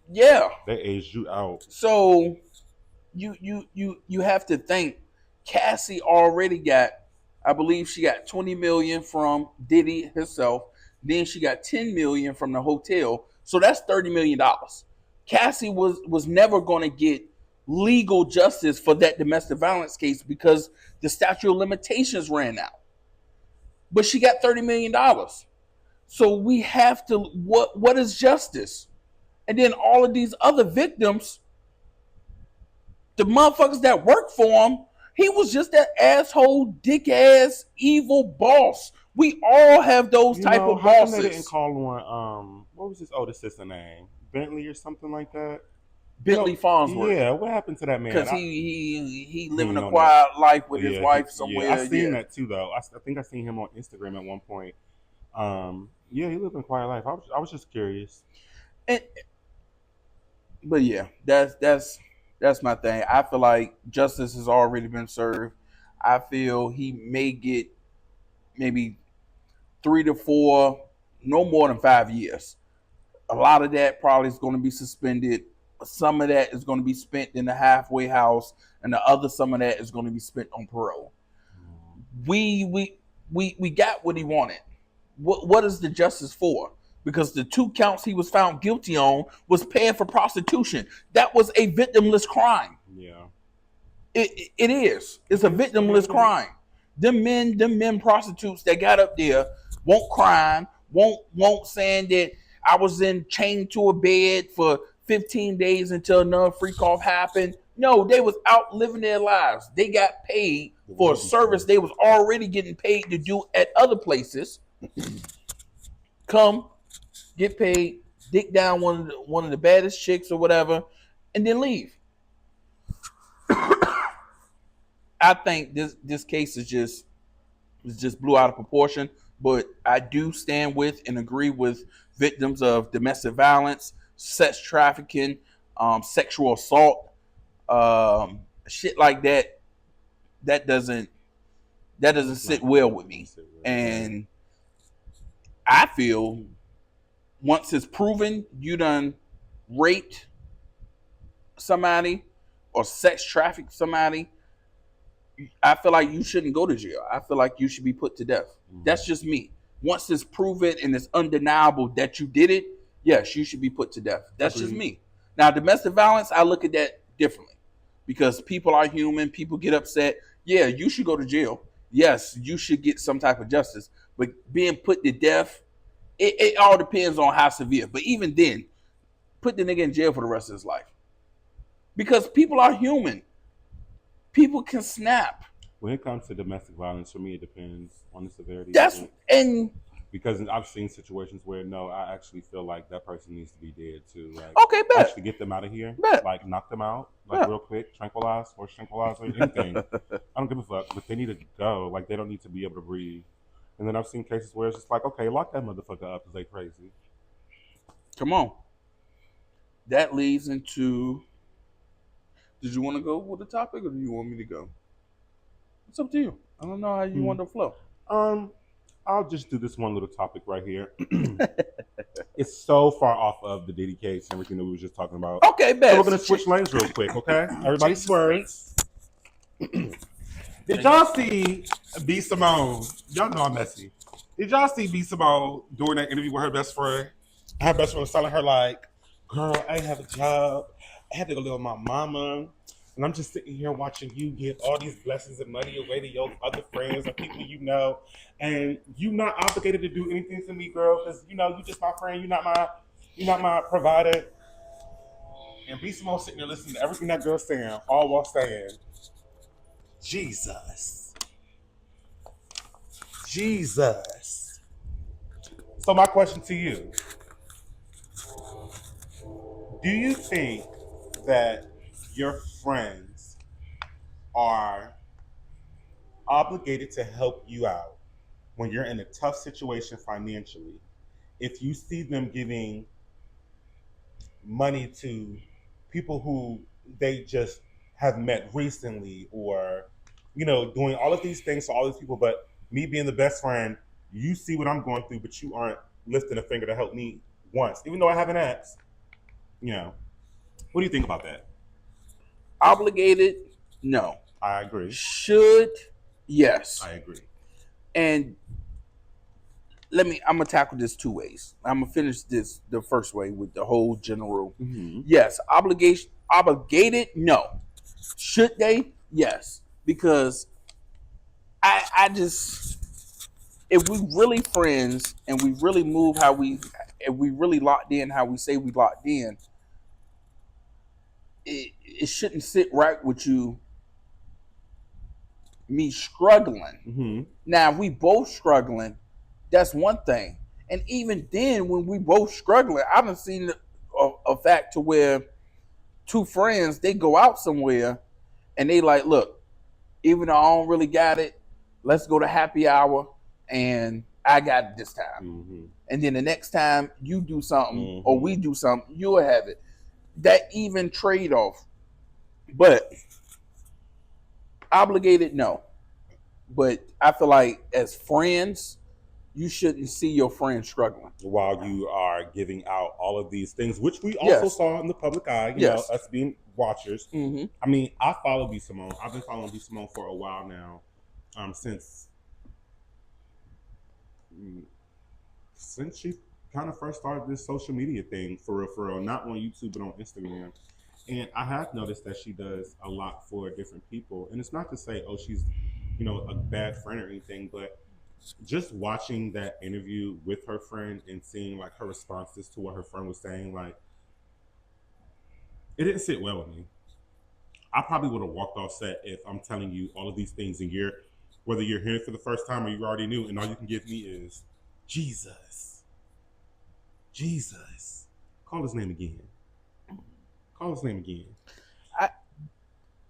Yeah. They aged you out. So you have to think Cassie already got, I believe she got 20 million from Diddy herself. Then she got 10 million from the hotel. So that's $30 million. Cassie was never going to get legal justice for that domestic violence case because the statute of limitations ran out. But she got $30 million. So we have to, what is justice? And then all of these other victims, the motherfuckers that work for him, he was just that asshole, dick ass, evil boss. We all have those type of how come bosses. they didn't call one? What was his older sister name? Bentley or something like that. Bentley Farnsworth. Yeah, what happened to that man? Because he living a quiet life with his wife somewhere. Yeah, I seen that too though. I think I seen him on Instagram at one point. Yeah, he lived a quiet life. I was just curious. But yeah, that's my thing. I feel like justice has already been served. I feel he may get maybe 3 to 4, no more than 5 years. A lot of that probably is going to be suspended. Some of that is going to be spent in the halfway house, and the other some of that is going to be spent on parole. We got what he wanted. What is the justice for? Because the 2 counts he was found guilty on was paying for prostitution. That was a victimless crime. Yeah. It is. It's a victimless crime. Them men prostitutes that got up there won't crime, won't saying that I was chained to a bed for 15 days until another freak off happened. No, they was out living their lives. They got paid for a service they was already getting paid to do at other places. Come, get paid, dick down one of the baddest chicks or whatever, and then leave. I think this case is just blew out of proportion, but I do stand with and agree with victims of domestic violence, sex trafficking, sexual assault, shit like that. That doesn't sit well with me, and I feel once it's proven you done raped somebody, or sex traffic somebody, I feel like you shouldn't go to jail. I feel like you should be put to death. That's just me. Once it's proven and it's undeniable that you did it, yes, you should be put to death. That's just Agreed. me. Now, domestic violence, I look at that differently because people are human. People get upset. Yeah, you should go to jail. Yes, you should get some type of justice. But being put to death, it all depends on how severe. But even then, put the nigga in jail for the rest of his life because people are human. People can snap. When it comes to domestic violence, for me, it depends on the severity of That's it. and Because I've seen situations where no, I actually feel like that person needs to be dead too. Like, okay, bet. actually get them out of here. Bet. Like, knock them out, like Bet. real quick, tranquilize or anything. I don't give a fuck, but they need to go. Like, they don't need to be able to breathe. And then I've seen cases where it's just like, okay, lock that motherfucker up because they crazy. Come on. That leads into. Did you want to go with the topic, or do you want me to go? It's up to you. I don't know how you want to flow. I'll just do this one little topic right here. It's so far off of the Diddy case and everything that we were just talking about. Okay, bet. So we're gonna switch lanes real quick, okay? Everybody swerve. Did y'all see B Simone? Y'all know I'm messy. Did y'all see B Simone doing that interview with her best friend? Her best friend was telling her like, "Girl, I ain't have a job. I had to go live with my mama, and I'm just sitting here watching you give all these blessings and money away to your other friends or people you know, and you not obligated to do anything for me, girl, because you know you just my friend. You're not my provider." And B Simone sitting there listening to everything that girl's saying, all while saying, Jesus. Jesus. So my question to you, do you think that your friends are obligated to help you out when you're in a tough situation financially if you see them giving money to people who they just have met recently, or you know, doing all of these things for all these people, but me being the best friend, you see what I'm going through, but you aren't lifting a finger to help me once, even though I haven't asked. You know, what do you think about that? Obligated? No. I agree. Should? Yes. I agree. And I'm gonna tackle this two ways. I'm gonna finish this the first way with the whole general. Mm-hmm. Yes. Obligated? No. Should they? Yes. Because I just, if we really friends and we really move if we really locked in how we say we locked in, it shouldn't sit right with you, me struggling. Mm-hmm. Now, if we both struggling, that's one thing. And even then, when we both struggling, I done seen a fact to where two friends, they go out somewhere and they like, look, even though I don't really got it, let's go to happy hour and I got it this time. Mm-hmm. And then the next time you do something or we do something, you'll have it. That even trade-off. But obligated, no. But I feel like as friends, you shouldn't see your friend struggling while you are giving out all of these things, which we also saw in the public eye, you know, us being watchers. Mm-hmm. I mean, I follow B Simone. I've been following B Simone for a while now, since she kind of first started this social media thing, for real, not on YouTube but on Instagram. And I have noticed that she does a lot for different people, and it's not to say, oh, she's, you know, a bad friend or anything, but just watching that interview with her friend and seeing like her responses to what her friend was saying, like, it didn't sit well with me. I probably would have walked off set if I'm telling you all of these things and whether you're hearing it for the first time or you already knew, and all you can give me is Jesus. Jesus. Call his name again. Call his name again.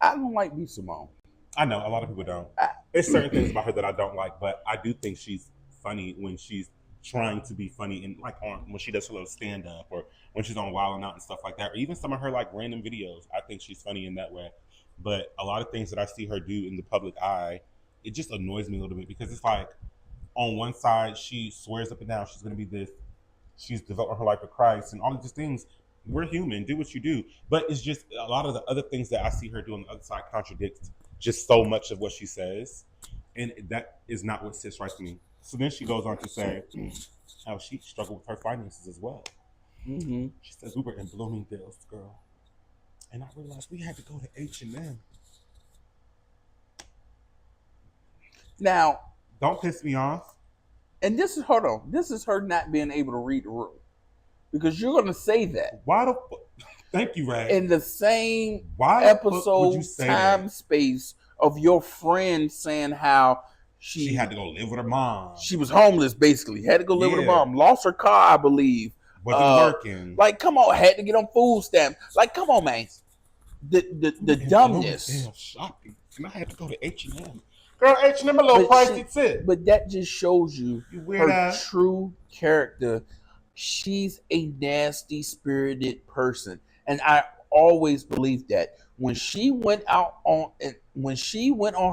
I don't like B Simone. I know a lot of people don't. There's certain things about her that I don't like, but I do think she's funny when she's trying to be funny, and like when she does her little stand up or when she's on Wild 'N Out and stuff like that, or even some of her like random videos. I think she's funny in that way. But a lot of things that I see her do in the public eye, it just annoys me a little bit, because it's like on one side she swears up and down she's going to be this, she's developing her life for Christ and all of these things, We're human. Do what you do. But it's just a lot of the other things that I see her do on the other side contradicts just so much of what she says. And that is not what sits right with me. So then she goes on to say how she struggled with her finances as well. Mm-hmm. She says, we were in Bloomingdale's, girl. And I realized we had to go to H&M. Now, don't piss me off. And this is, hold on, this is her not being able to read the room. Because you're going to say that. Why the Thank you, Ray. In the same episode, time, space of your friend saying how she had to go live with her mom. She was homeless, basically. Had to go live with her mom. Lost her car, I believe. Wasn't working. Like, come on. Had to get on food stamps. Like, come on, man. The dumbness. Shopping. And I had to go to H&M. Girl, H&M a little pricey too. But that just shows you her true character. She's a nasty spirited person. And I always believed that. When she went on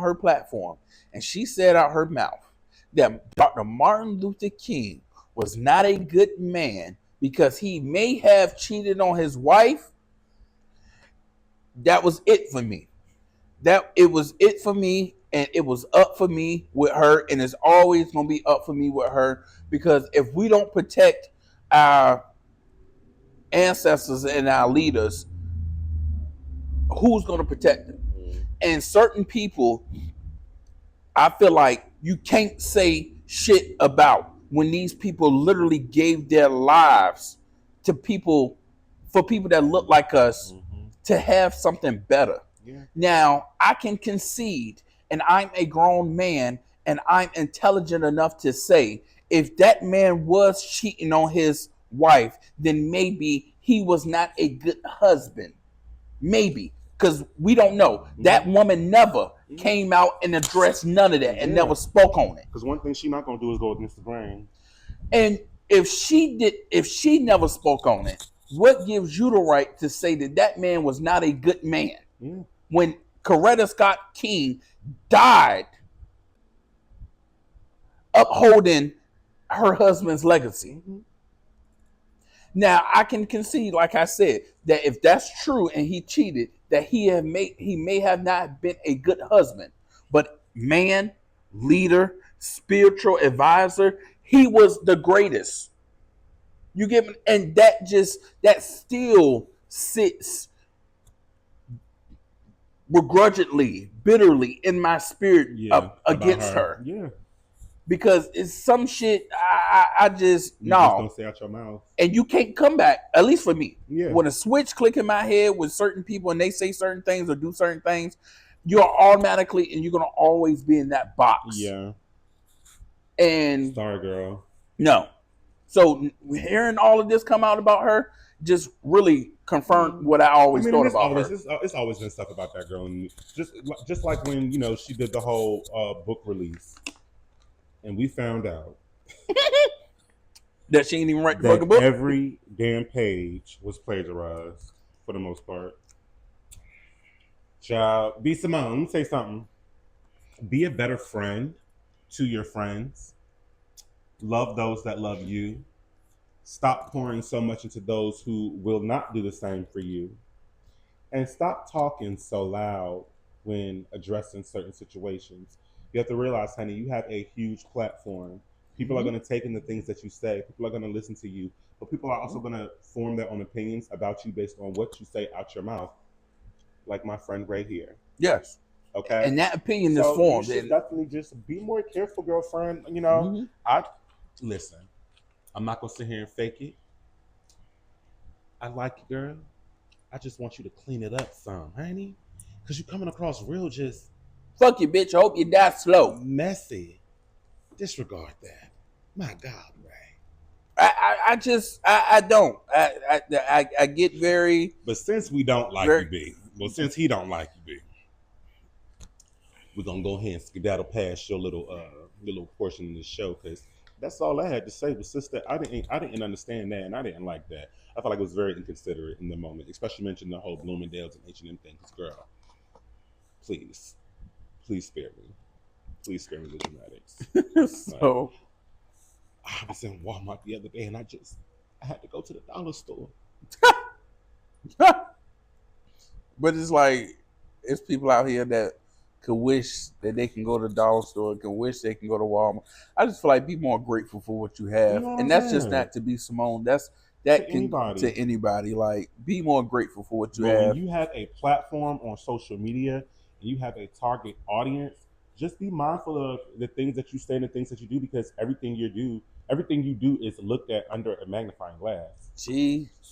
her platform and she said out her mouth that Dr. Martin Luther King was not a good man because he may have cheated on his wife, that was it for me. It was it for me, and it was up for me with her, and it's always going to be up for me with her, because if we don't protect our ancestors and our leaders, who's going to protect them? And certain people, I feel like you can't say shit about when these people literally gave their lives to people, for people that look like us, to have something better. Yeah. Now, I can concede, and I'm a grown man, and I'm intelligent enough to say, if that man was cheating on his wife, then maybe he was not a good husband. Maybe. Because we don't know. That woman never came out and addressed none of that and never spoke on it. Because one thing she's not going to do is go against the grain. And if she never spoke on it, what gives you the right to say that that man was not a good man? Yeah. When Coretta Scott King died upholding her husband's legacy. Mm-hmm. Now, I can concede, like I said, that if that's true and he cheated, that he may have not been a good husband, but man, leader, spiritual advisor, he was the greatest. You get me? And that still sits begrudgingly, bitterly in my spirit against her. Yeah. Because it's some shit I just you just don't say out your mouth. And you can't come back, at least for me. Yeah. When a switch click in my head with certain people and they say certain things or do certain things, you're automatically, and you're gonna always be in that box. Yeah. And sorry, girl. No. So hearing all of this come out about her just really confirmed what I always thought about her. It's always been stuff about that girl, and just like when she did the whole book release. And we found out that she ain't even write the fucking book. Every damn page was plagiarized for the most part. Child, B. Simone, let me say something. Be a better friend to your friends. Love those that love you. Stop pouring so much into those who will not do the same for you. And stop talking so loud when addressing certain situations. You have to realize, honey, you have a huge platform. People are going to take in the things that you say. People are going to listen to you. But people are also going to form their own opinions about you based on what you say out your mouth. Like my friend right here. Yes. Okay. And that opinion is formed. You should definitely just be more careful, girlfriend. Listen, I'm not going to sit here and fake it. I like you, girl. I just want you to clean it up some, honey. Because you're coming across real just... Fuck you, bitch. I hope you die slow. Messy. Disregard that. My God, Ray. I don't. I get very... But since we don't like you, B. Well, since he don't like you, B. We're going to go ahead and skedaddle past your little portion of the show, because that's all I had to say. But sister, I didn't understand that, and I didn't like that. I felt like it was very inconsiderate in the moment, especially mentioning the whole Bloomingdale's and H&M thing. Because, girl, please spare me. Please spare me the dramatics. So, I was in Walmart the other day, and I had to go to the dollar store. But it's like it's people out here that could wish that they can go to the dollar store, can wish they can go to Walmart. I just feel like be more grateful for what you You have, know what and I'm that's just saying? not to be Simone. That's To that can to anybody. anybody. Like be more grateful for what you But when have. you have a platform on social media and you have a target audience, just be mindful of the things that you say and the things that you do because everything you do is looked at under a magnifying glass. So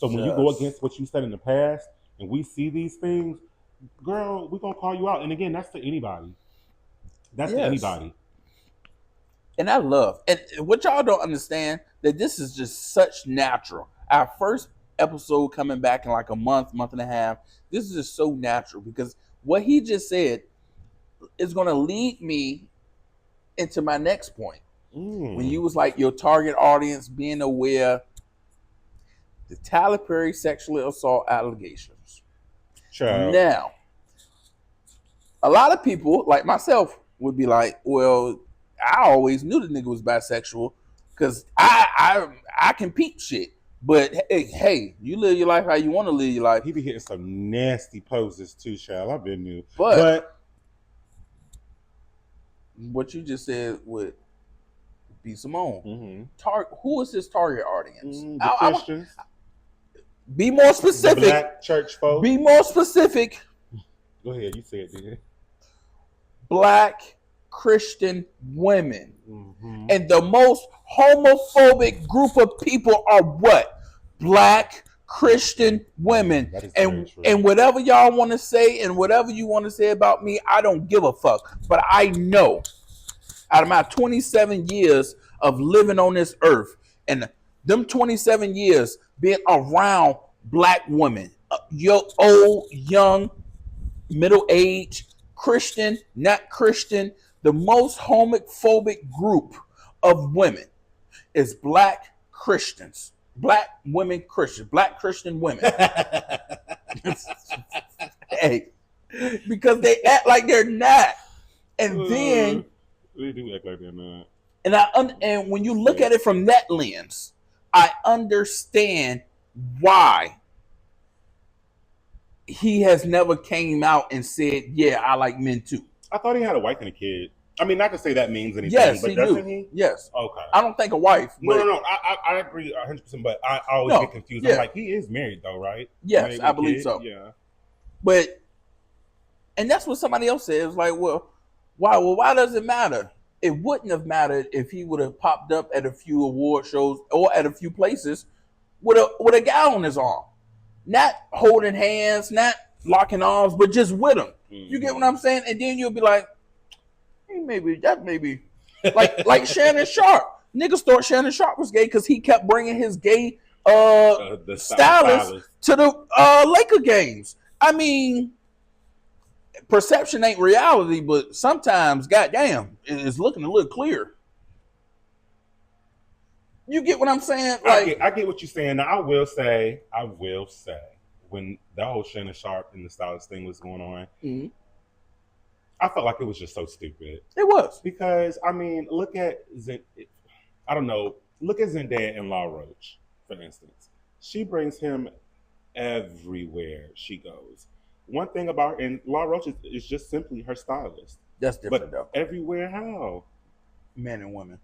when you go Jesus. against what you said in the past and we see these things, girl, we're gonna call you out. And again, that's to anybody. That's to Yes. anybody. And I love and what y'all don't understand that this is just such natural. Our first episode coming back in like a month and a half. This is just so natural because what he just said is going to lead me into my next point. When Mm. you was like your target audience being aware the Tyler Perry sexual assault allegations. Child. Now, a lot of people like myself would be like, "Well, I always knew the nigga was bisexual because I can peep shit. But hey, you live your life how you want to live your life. He be hitting some nasty poses too, child. I've been new. But But what you just said would be Simone. mhm. Who is his target audience? The Christians, Be more the specific. black church folk. Be more specific. Go ahead, you say it, dude. Black Christian women. Mm-hmm. And the most homophobic group of people are what? Black Christian women. That is and true. and whatever y'all want to say and whatever you want to say about me, I don't give a fuck. But I know out of my 27 years of living on this earth and them 27 years being around black women, old, young, middle age, Christian, not Christian, the most homophobic group of women is black Christians. Black women Christians. Black Christian women. Hey, because they act like they're not. And then they do act like they're not. And when you look at it from that lens, I understand why he has never came out and said, "Yeah, I like men too." I thought he had a wife and a kid. I mean, not to say that means anything, Yes, but he doesn't do. he? Yes. Okay. I don't think a wife. But No. I agree 100%, but I always No, get confused. yeah. I'm like, he is married though, right? Yes, Married with I a believe kid? so. Yeah. But and that's what somebody else said. It's like, well, why? Well, why does it matter? It wouldn't have mattered if he would have popped up at a few award shows or at a few places with a guy on his arm, not holding hands, not locking arms, but just with him. Mm-hmm. You get what I'm saying? And then you'll be like, hey, maybe like Shannon Sharp. Niggas thought Shannon Sharp was gay because he kept bringing his gay the stylist to the Laker games. I mean, perception ain't reality, but sometimes, goddamn, it's looking a little clear. You get what I'm saying? Like, I get what you're saying. Now, I will say, when that whole Shannon Sharp and the stylist thing was going on, mm-hmm. I felt like it was just so stupid. It was. Because, I mean, look at Zendaya and La Roche, for instance. She brings him everywhere she goes. One thing about her, and La Roche is just simply her stylist. That's different, though. Everywhere, how? Men and women.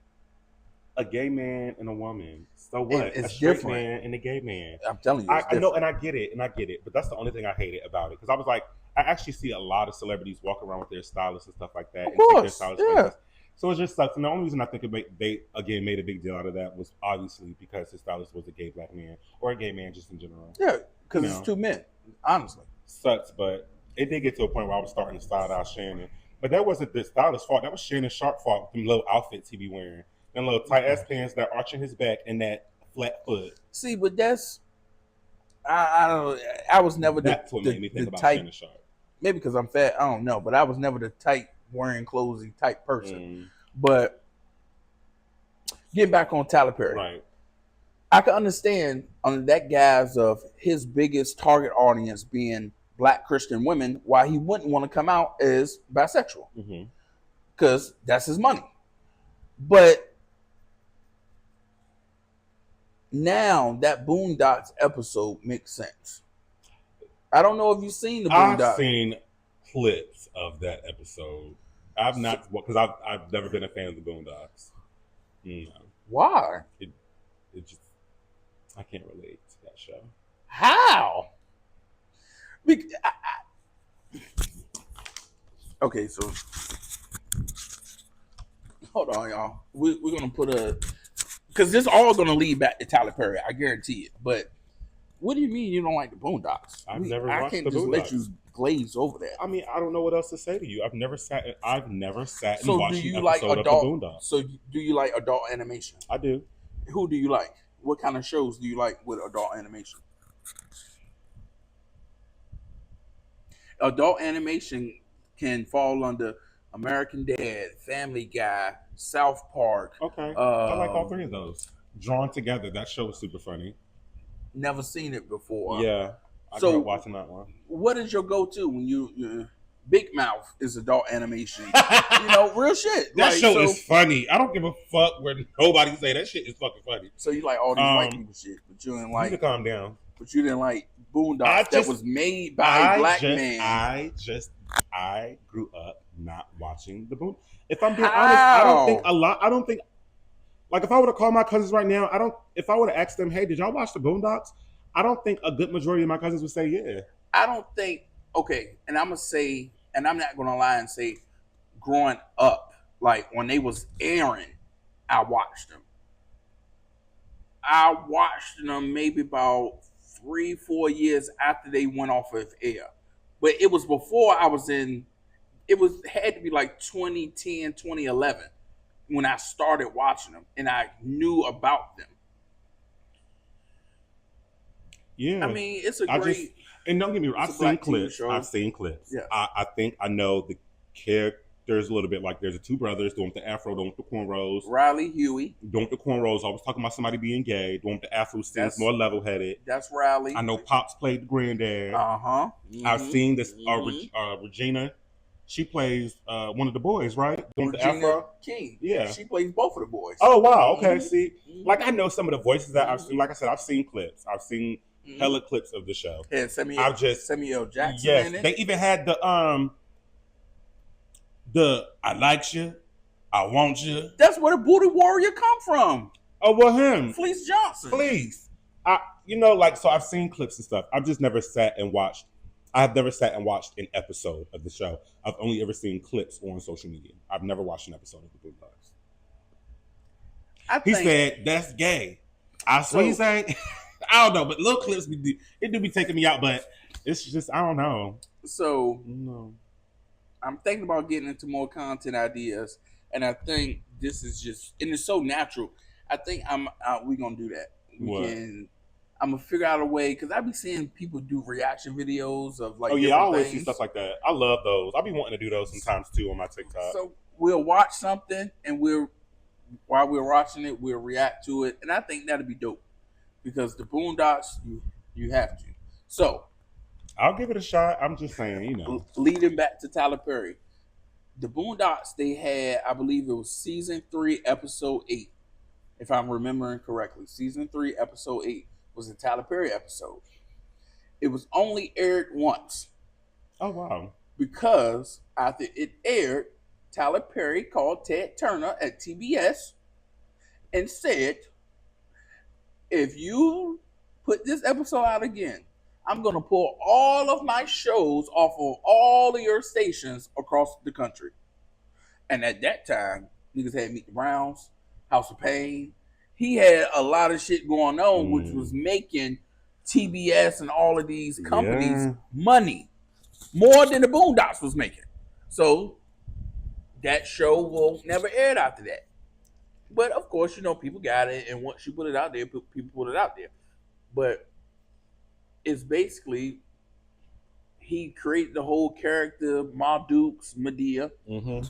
A gay man and a woman. So what? It's a straight different. Man and a gay man. I'm telling you, I know, and I get it, but that's the only thing I hated about it. Because I was like, I actually see a lot of celebrities walk around with their stylists and stuff like that. Of course, yeah. So it just sucks. And the only reason I think they again made a big deal out of that was obviously because his stylist was a gay black man or a gay man just in general. Yeah, because it's two men. Honestly, sucks, but it did get to a point where I was starting to style out Shannon. But that wasn't the stylist's fault. That was Shannon Sharp's fault. Them little outfits he be wearing. And little tight ass pants that arching his back and that flat foot. See, but that's I was never that's what made me think about Shannon Sharp. Maybe because I'm fat, I don't know, but I was never the tight wearing clothesy type person. But getting back on Tyler Perry, right? I can understand on that guise of his biggest target audience being black Christian women, why he wouldn't want to come out as bisexual, because that's his money. But now that Boondocks episode makes sense. I don't know if you've seen the I've Boondocks. seen clips of that episode. I've not, because I've never been a fan of the Boondocks. No. Why? It just, I can't relate to that show. How? Okay, so hold on, y'all. We're gonna put because this all gonna lead back to Tyler Perry. I guarantee it. But what do you mean you don't like the Boondocks? I've never watched I can't the just Boondocks. let you glaze over that. I mean, I don't know what else to say to you. I've never sat and So watched do an you episode like of the adult? Boondocks. So do you like adult animation? I do. Who do you like? What kind of shows do you like with adult animation? Adult animation can fall under American Dad, Family Guy, South Park. Okay, I like all three of those. Drawn Together, that show was super funny. Never seen it before. Yeah, I grew up watching that one. What is your go-to when you Big Mouth is adult animation? Real shit. That show is funny. I don't give a fuck where nobody say that shit is fucking funny. So you like all these white people shit, but you didn't like. You can calm down. But you didn't like Boondocks that was made by a black man. I grew up not watching the Boondocks. If I'm being honest, I don't think like if I were to call my cousins right now, if I were to ask them, hey, did y'all watch the Boondocks? I don't think a good majority of my cousins would say yeah. I don't think, okay, and I'm gonna say, and I'm not gonna lie and say growing up, like when they was airing, I watched them. I watched them maybe about 3-4 years after they went off of air. But it was before I was in, had to be like 2010, 2011 when I started watching them and I knew about them. Yeah. I mean, it's a great. And don't get me wrong, I've seen clips. Yes. I think I know the characters a little bit. Like there's the two brothers, the one with the afro, the one with the cornrows. Riley Huey. The one with the cornrows, always talking about somebody being gay. The one with the afro seems more level-headed. That's Riley. I know Pops played the granddad. Uh-huh. Mm-hmm. I've seen this Regina. She plays one of the boys, right? The one with the afro? King. Yeah. She plays both of the boys. Oh, wow. Okay, see. Like I know some of the voices that I've seen. Like I said, I've seen clips. I've seen hella clips of the show. Yeah, Samuel Jackson. Yes, in it. They even had the I liked you, I want you. That's where the Booty Warrior come from. Oh, well, him. Fleece Johnson. So I've seen clips and stuff. I've just never sat and watched. I have never sat and watched an episode of the show. I've only ever seen clips on social media. I've never watched an episode of the Boondocks. He said, that's gay. I swear he's saying... I don't know, but little clips do be taking me out, but it's just I don't know. So I'm thinking about getting into more content ideas, and I think this is just and it's so natural. I think we're gonna do that. I'm gonna figure out a way because I be seeing people do reaction videos of like. Oh yeah, I always see stuff like that. I love those. I be wanting to do those sometimes too on my TikTok. So we'll watch something, and while we're watching it, we'll react to it, and I think that'd be dope. Because the Boondocks, you have to. So, I'll give it a shot. I'm just saying, Leading back to Tyler Perry, the Boondocks, they had, I believe it was season 3, episode 8, if I'm remembering correctly. Season 3, episode 8 was a Tyler Perry episode. It was only aired once. Oh, wow. Because after it aired, Tyler Perry called Ted Turner at TBS and said, if you put this episode out again, I'm going to pull all of my shows off of all of your stations across the country. And at that time, niggas had Meet the Browns, House of Pain. He had a lot of shit going on, which was making TBS and all of these companies money. More than the Boondocks was making. So that show will never air after that. But of course, people got it, and once you put it out there, people put it out there. But it's basically he created the whole character, Ma Dukes, Medea. Mm-hmm.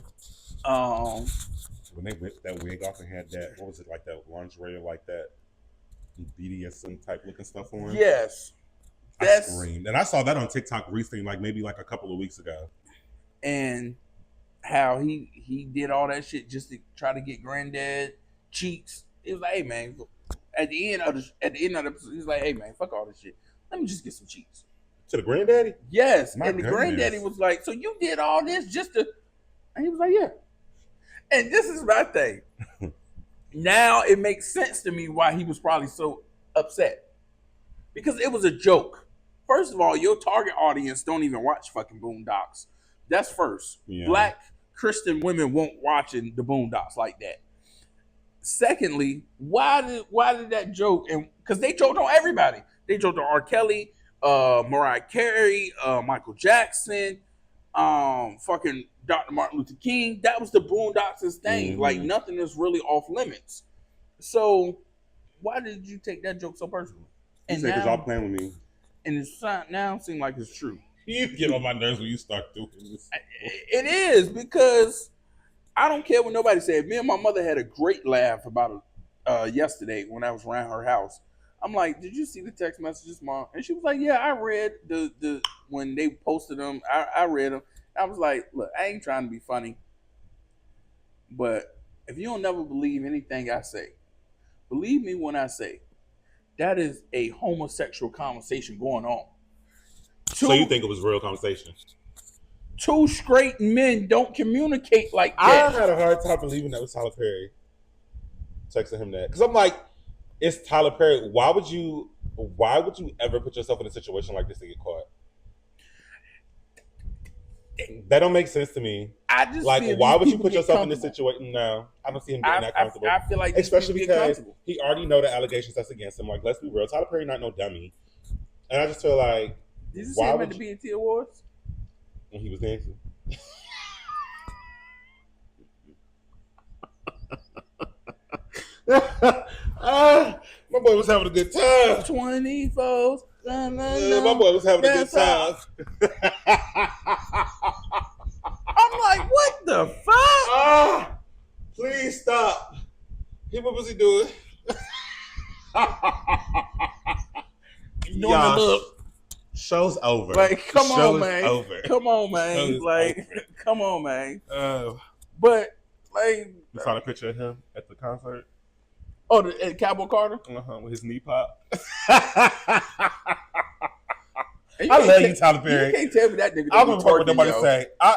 When they whipped that wig off and had that, what was it, like that lingerie, like that BDSM type looking stuff on? Yes. I screamed. And I saw that on TikTok recently, maybe a couple of weeks ago. And how he did all that shit just to try to get granddad cheeks. It was like, hey man, at the end of the episode, he's like, hey man, fuck all this shit. Let me just get some cheeks. To the granddaddy? Yes. My And the goodness. granddaddy was like, so you did all this just to, and he was like, yeah. And this is my thing. Now it makes sense to me why he was probably so upset. Because it was a joke. First of all, your target audience don't even watch fucking Boondocks. That's first. Yeah. Black Christian women won't watching the Boondocks like that. Secondly, why did that joke? And because they joked on everybody. They joked on R. Kelly, Mariah Carey, Michael Jackson, fucking Dr. Martin Luther King. That was the Boondocks' thing. Like nothing is really off limits. So why did you take that joke so personally? And because y'all playing with me. And it's now seem like it's true. You get on my nerves when you start doing this. It is, because I don't care what nobody said. Me and my mother had a great laugh about it yesterday when I was around her house. I'm like, did you see the text messages, Mom? And she was like, yeah, I read the when they posted them. I read them. I was like, look, I ain't trying to be funny, but if you don't never believe anything I say, believe me when I say that is a homosexual conversation going on. So you think it was real conversation? Two straight men don't communicate like that. I had a hard time believing that was Tyler Perry texting him that, because I'm like, it's Tyler Perry. Why would you ever put yourself in a situation like this to get caught? That don't make sense to me. I just like, why would you put yourself in this situation? No, I don't see him getting that comfortable. I feel like especially because he already know the allegations that's against him. Like, let's be real, Tyler Perry not no dummy, and I just feel like, did you see him at the BET Awards when he was dancing? My boy was having a good time. 24. My boy was having a good time. I'm like, what the fuck? Please stop. What was he doing? Show's over. Like, come on, man. Over. Come on, man. Like, over. Come on, man. But like, you saw the picture of him at the concert. Oh, at Cowboy Carter? With his knee pop. I love you, Tyler Perry. You can't tell me that nigga. I don't care what nobody say. I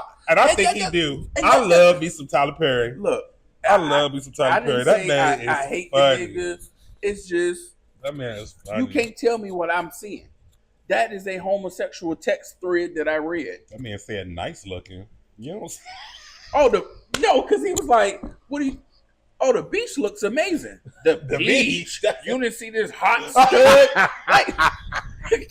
think he do. I love me some Tyler Perry. Look, I love me some Tyler Perry. That man is I hate funny. The nigga. It's just that man is funny. You can't tell me what I'm seeing. That is a homosexual text thread that I read. That man said nice looking. You know. Because he was like, "What do you?" Oh, the beach looks amazing. The beach. You didn't see this hot stud? Like, get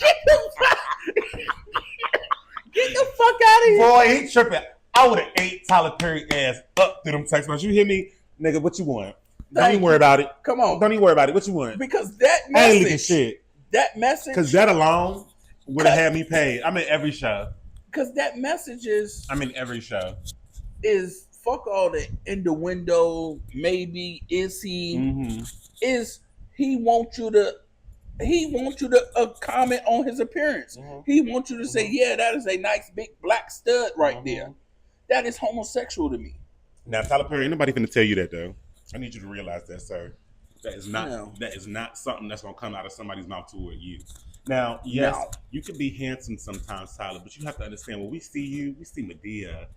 the fuck out of here. Boy, he tripping. I would have ate Tyler Perry ass up through them text messages. You hear me? Nigga, what you want? Don't even worry about it. Come on. Don't even worry about it. What you want? Because that message. I ain't looking shit. That message. Because that alone would have had me paid. I'm in every show. Because that message is. I'm in every show. Is fuck all the innuendo. Maybe is he? Mm-hmm. Is he want you to? He wants you to comment on his appearance. Mm-hmm. He wants you to say, "Yeah, that is a nice big black stud right there." That is homosexual to me. Now, Tyler Perry, ain't nobody finna tell you that though. I need you to realize that, sir. That is not that is not something that's gonna come out of somebody's mouth toward you. Now, yes, you can be handsome sometimes, Tyler, but you have to understand when we see you, we see Medea.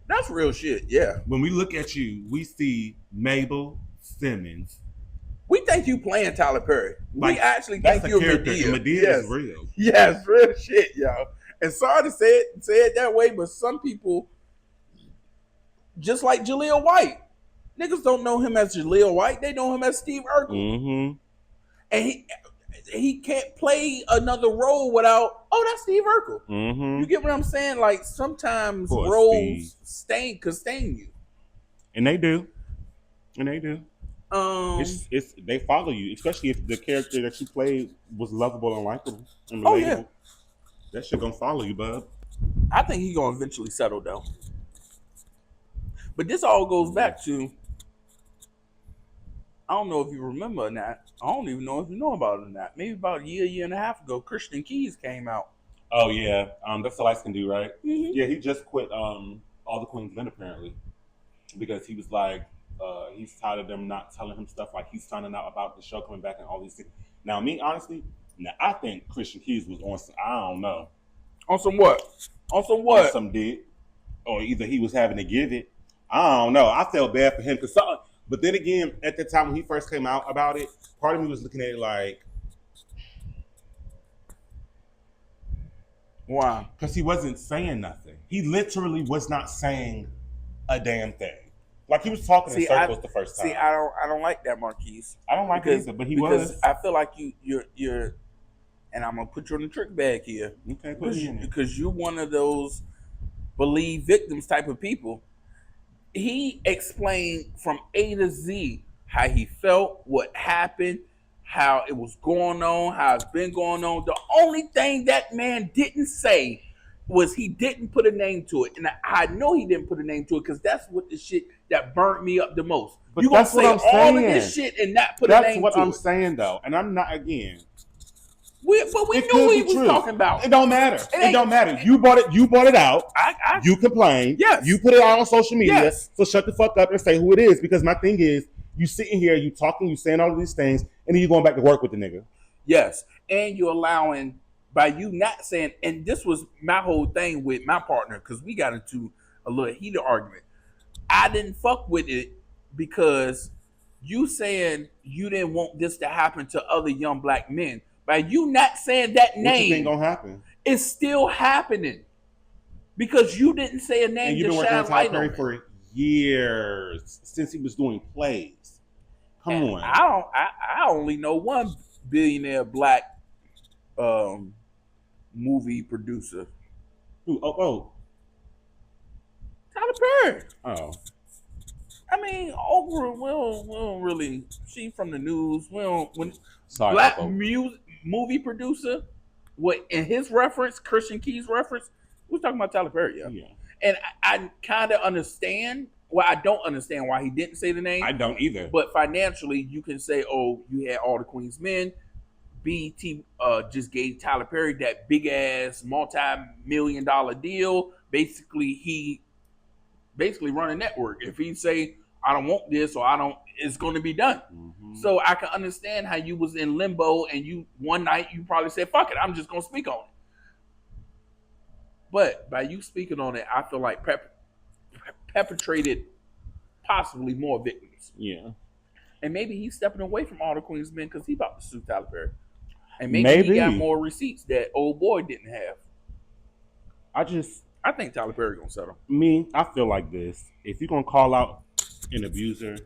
That's real shit, yeah. When we look at you, we see Mabel Simmons. We think you playing Tyler Perry. Like, we actually think you're Medea. Medea is real. Yes, real shit, y'all. And sorry to say it that way, but some people, just like Jaleel White, niggas don't know him as Jaleel White. They know him as Steve Urkel. Mm-hmm. And he can't play another role without, that's Steve Urkel. Mm-hmm. You get what I'm saying? Like, sometimes roles could stain you. And they do. It's they follow you, especially if the character that you played was lovable and likable and relatable. Oh, yeah. That shit gonna follow you, bub. I think he gonna eventually settle though. But this all goes back to, I don't know if you remember or not. I don't even know if you know about it or not. Maybe about a year and a half ago, Christian Keys came out. Oh yeah, that's the light skin dude, right? Mm-hmm. Yeah, he just quit All the Queen's Men apparently because he was like. He's tired of them not telling him stuff like he's finding out about the show coming back and all these things. Now, me, honestly, I think Christian Keys was on some, I don't know. On some what? On some On what? some dick, or either he was having to give it. I don't know. I felt bad for him because, but then again, at the time when he first came out about it, part of me was looking at it like, Why? because he wasn't saying nothing. He literally was not saying a damn thing. Like he was talking in circles the first time. See, I don't like that, Marquise. I don't like it either, but he because was. I feel like you're, and I'm gonna put you in the trick bag here. Okay, put me in it. Because you're one of those believe victims type of people. He explained from A to Z how he felt, what happened, how it was going on, how it's been going on. The only thing that man didn't say was he didn't put a name to it. And I know he didn't put a name to it because that's what the shit that burnt me up the most. But you gonna that's what say I'm all saying. of this shit and not put a name to it. That's what I'm saying, though. And I'm not, again. But we knew what he was talking about. It don't matter. It don't matter. You bought it out. You complained. Yes. You put it out on social media. Yes. So shut the fuck up and say who it is. Because my thing is, you sitting here, you talking, you saying all of these things, and then you going back to work with the nigga. Yes. And you're allowing, by you not saying, and this was my whole thing with my partner, because we got into a little heated argument. I didn't fuck with it because you saying you didn't want this to happen to other young black men. By you not saying that name, what you think gonna happen? It's still happening because you didn't say a name. And you've been working on Tyler Perry for years since he was doing plays. Come on. I only know one billionaire black movie producer. Oh. Tyler Perry. Oh. I mean, Oprah, we don't really. She from the news. We don't. When Sorry, black movie producer, what in his reference, Christian Key's reference, we're talking about Tyler Perry. Yeah. And I kind of understand. Well, I don't understand why he didn't say the name. I don't either. But financially, you can say, "Oh, you had All the Queen's Men." BET just gave Tyler Perry that big ass multi-million-dollar deal. He basically run a network. If he say, I don't want this or I don't, it's going to be done. Mm-hmm. So I can understand how you was in limbo and you one night you probably said, fuck it, I'm just going to speak on it. But by you speaking on it, I feel like perpetrated possibly more victims. Yeah. And maybe he's stepping away from All the Queen's Men because he about to sue Tyler Perry. And maybe he got more receipts that old boy didn't have. I think Tyler Perry gonna settle. I feel like this. If you're gonna call out an abuser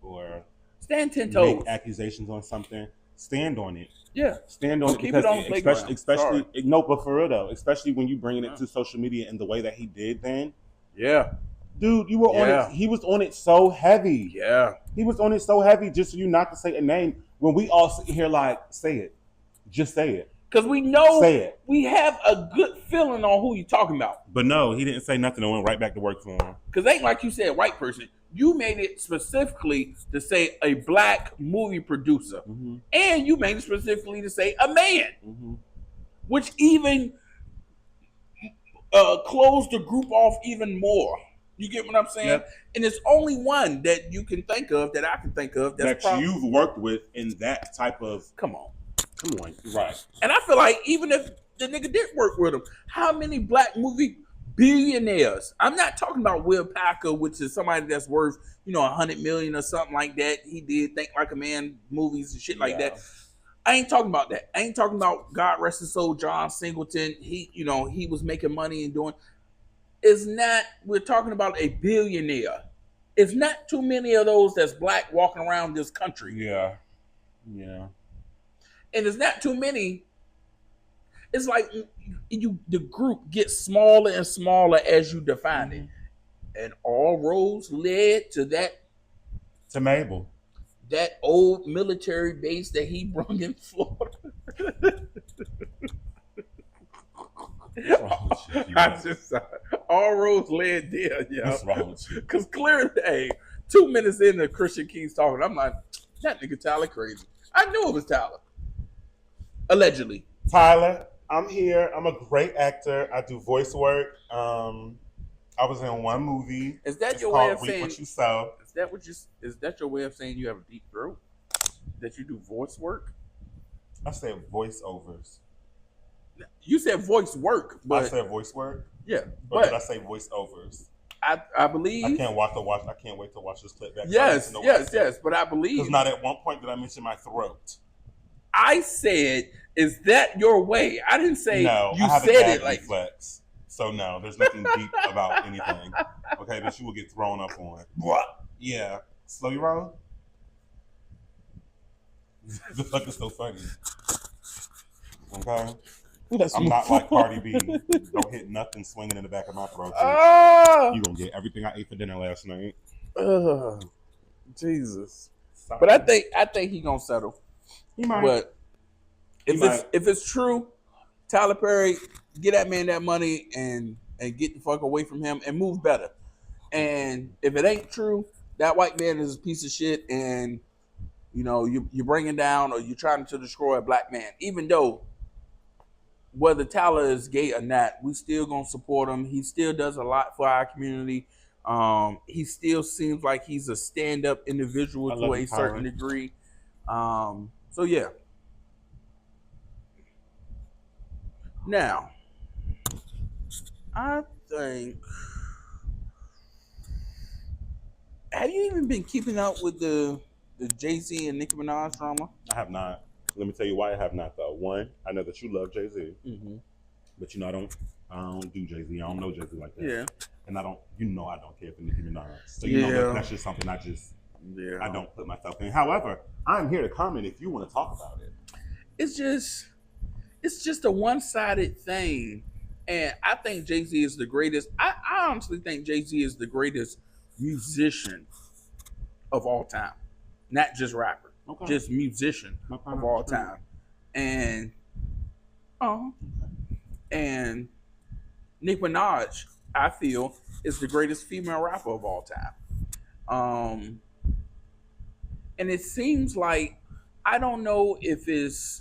or stand 10 toes, make accusations on something, stand on it. Yeah, stand on it because especially no, but for real though, especially when you bringing it to social media in the way that he did then. Yeah, dude, you were on it. He was on it so heavy. Yeah, he was on it so heavy just for you not to say a name when we all sit here like say it, just say it. Because we know we have a good feeling on who you're talking about. But no, he didn't say nothing and went right back to work for him. Because ain't like you said, white person. You made it specifically to say a black movie producer. Mm-hmm. And you made it specifically to say a man. Mm-hmm. Which even closed the group off even more. You get what I'm saying? Yep. And it's only one that you can think of, that I can think of. That you've worked with in that type of... Come on, right. And I feel like even if the nigga did work with him, how many black movie billionaires? I'm not talking about Will Packer, which is somebody that's worth, $100 million or something like that. He did Think Like a Man movies and shit like that. I ain't talking about that. I ain't talking about, God rest his soul, John Singleton. He was making money and doing. It's not. We're talking about a billionaire. It's not too many of those that's black walking around this country. Yeah. And it's not too many. It's like the group gets smaller and smaller as you define it. And all roads led to that. To Mabel. That old military base that he brought in Florida. All roads led there, yo. What's wrong with you? Because clearly, 2 minutes into Christian Key's talking, I'm like, that nigga Tyler crazy. I knew it was Tyler. Allegedly. Tyler, I'm here. I'm a great actor. I do voice work. I was in one movie. Is that your way of Reap saying What You Sow? Is that your way of saying you have a deep throat? That you do voice work? I said voiceovers. You said voice work, I but said voice work, yeah, or did I but say voiceovers? I believe I can't wait to watch this clip back. I need to yes, know what I yes, said. yes. But I Because believe not at one point did I mention my throat. I said, "Is that your way?" I didn't say No, I you have a said it gag like. reflex. So no, there's nothing deep about anything. Okay, that you will get thrown up on. What? Yeah. Slow your roll. The fuck is so funny? Okay. Let's I'm move not like forward. Cardi B. Don't hit nothing swinging in the back of my throat, bitch. Ah, You gonna get everything I ate for dinner last night. Jesus. Sorry. But I think he gonna settle. He might. But He might. if it's true, Tyler Perry, get that man that money and get the fuck away from him and move better. And if it ain't true, that white man is a piece of shit, and you're bringing down or you're trying to destroy a black man. Even though whether Tyler is gay or not, we still gonna support him. He still does a lot for our community. He still seems like he's a stand-up individual I to love you, a certain Tyler. degree. So yeah. Now, I think, have you even been keeping up with the Jay-Z and Nicki Minaj drama? I have not. Let me tell you why I have not though. One, I know that you love Jay Z, Mm-hmm. but I don't do Jay Z. I don't know Jay Z like that. Yeah. And I don't care for Nicki Minaj. So Yeah. that's just something I Yeah. don't put myself in. However, I'm here to comment if you want to talk about it. It's just a one-sided thing. And I think Jay-Z is the greatest. I honestly think Jay-Z is the greatest musician of all time. Not just rapper. Okay. Just musician of all time. And and Nicki Minaj, I feel, is the greatest female rapper of all time. And it seems like, I don't know if it's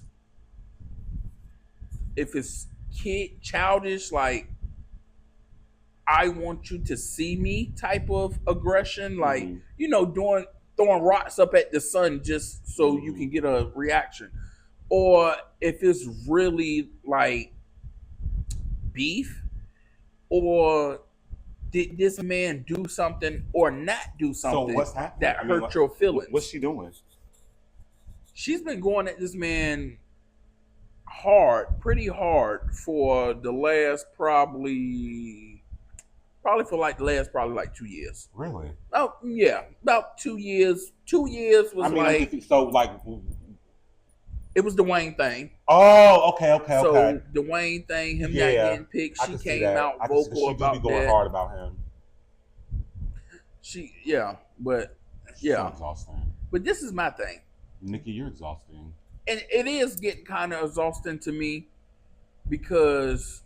childish, like I want you to see me type of aggression, like doing throwing rocks up at the sun just so you can get a reaction, or if it's really like beef, or did this man do something or not do something So what's happening? that hurt your feelings? What's she doing? She's been going at this man pretty hard for the last probably for like the last probably like 2 years. Really? Oh yeah, about 2 years. 2 years was it was the Wayne thing. Oh, okay. So the Wayne thing, him not getting picked, she came out vocal about that. She be going hard about him. But So exhausting. But this is my thing. Nicki, you're exhausting. And it is getting kind of exhausting to me because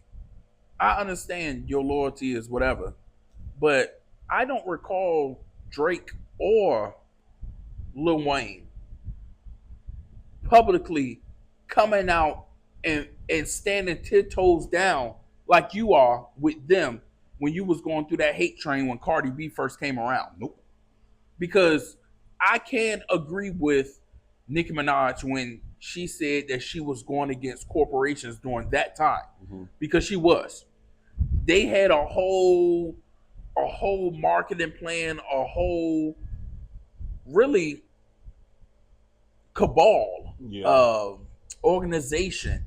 I understand your loyalty is whatever, but I don't recall Drake or Lil Wayne publicly coming out and standing 10 toes down like you are with them when you was going through that hate train when Cardi B first came around. Nope. Because I can agree with Nicki Minaj when she said that she was going against corporations during that time, because she was. They had a whole marketing plan, a whole really cabal, organization,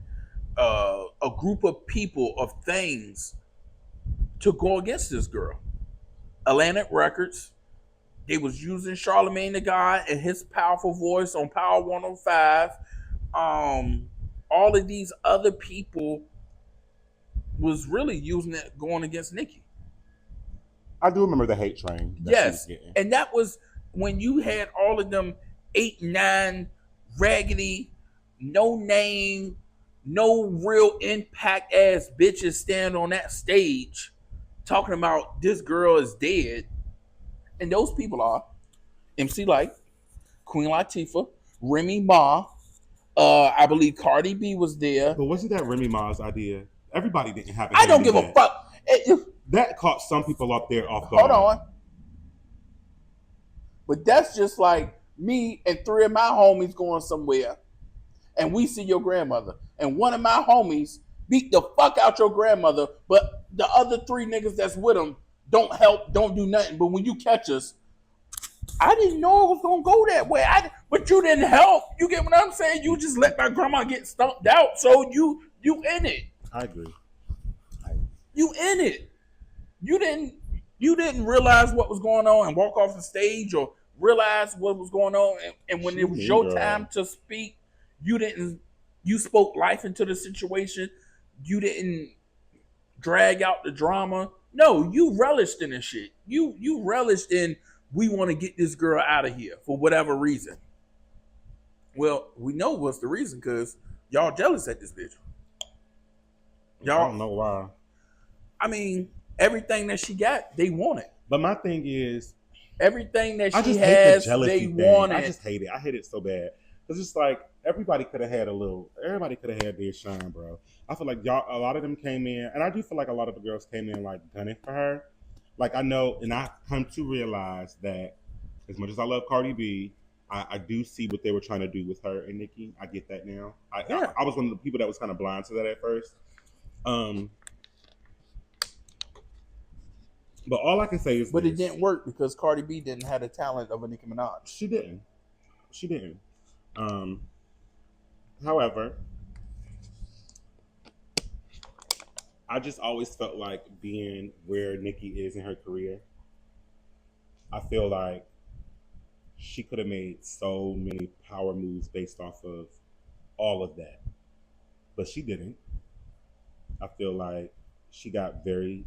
a group of people, of things to go against this girl. Atlantic Records. They was using Charlemagne the God and his powerful voice on Power 105. All of these other people was really using it going against Nicki. I do remember the hate train. Yes, and that was when you had all of them 8, 9 raggedy, no name, no real impact ass bitches stand on that stage talking about this girl is dead. And those people are MC Lyte, Queen Latifah, Remy Ma. I believe Cardi B was there. But wasn't that Remy Ma's idea? Everybody didn't have it. I don't give a fuck. That caught some people up there off guard. Hold on. But that's just like me and 3 of my homies going somewhere, and we see your grandmother, and one of my homies beat the fuck out your grandmother, but the other 3 niggas that's with him don't help, don't do nothing. But when you catch us, I didn't know it was gonna go that way. But you didn't help. You get what I'm saying? You just let my grandma get stumped out. So you in it. I agree. You in it. You didn't realize what was going on and walk off the stage or realize what was going on. And when it was your time to speak, you spoke life into the situation. You didn't drag out the drama. No, you relished in this shit. You relished in, we want to get this girl out of here for whatever reason. Well, we know what's the reason, because y'all jealous at this bitch. Y'all I don't know why. I mean, everything that she got, they want it. But my thing is, everything that I she just has, hate the they jealousy want thing. it. I just hate it. I hate it so bad. It's just like everybody could have had their shine, bro. I feel like a lot of them came in, and I do feel like a lot of the girls came in like gunning for her. Like I know, and I come to realize that as much as I love Cardi B, I do see what they were trying to do with her and Nicki. I get that now. I was one of the people that was kind of blind to that at first. But all I can say is, but it didn't work because Cardi B didn't have the talent of a Nicki Minaj. She didn't. However, I just always felt like being where Nicki is in her career, I feel like she could have made so many power moves based off of all of that. But she didn't. I feel like she got very...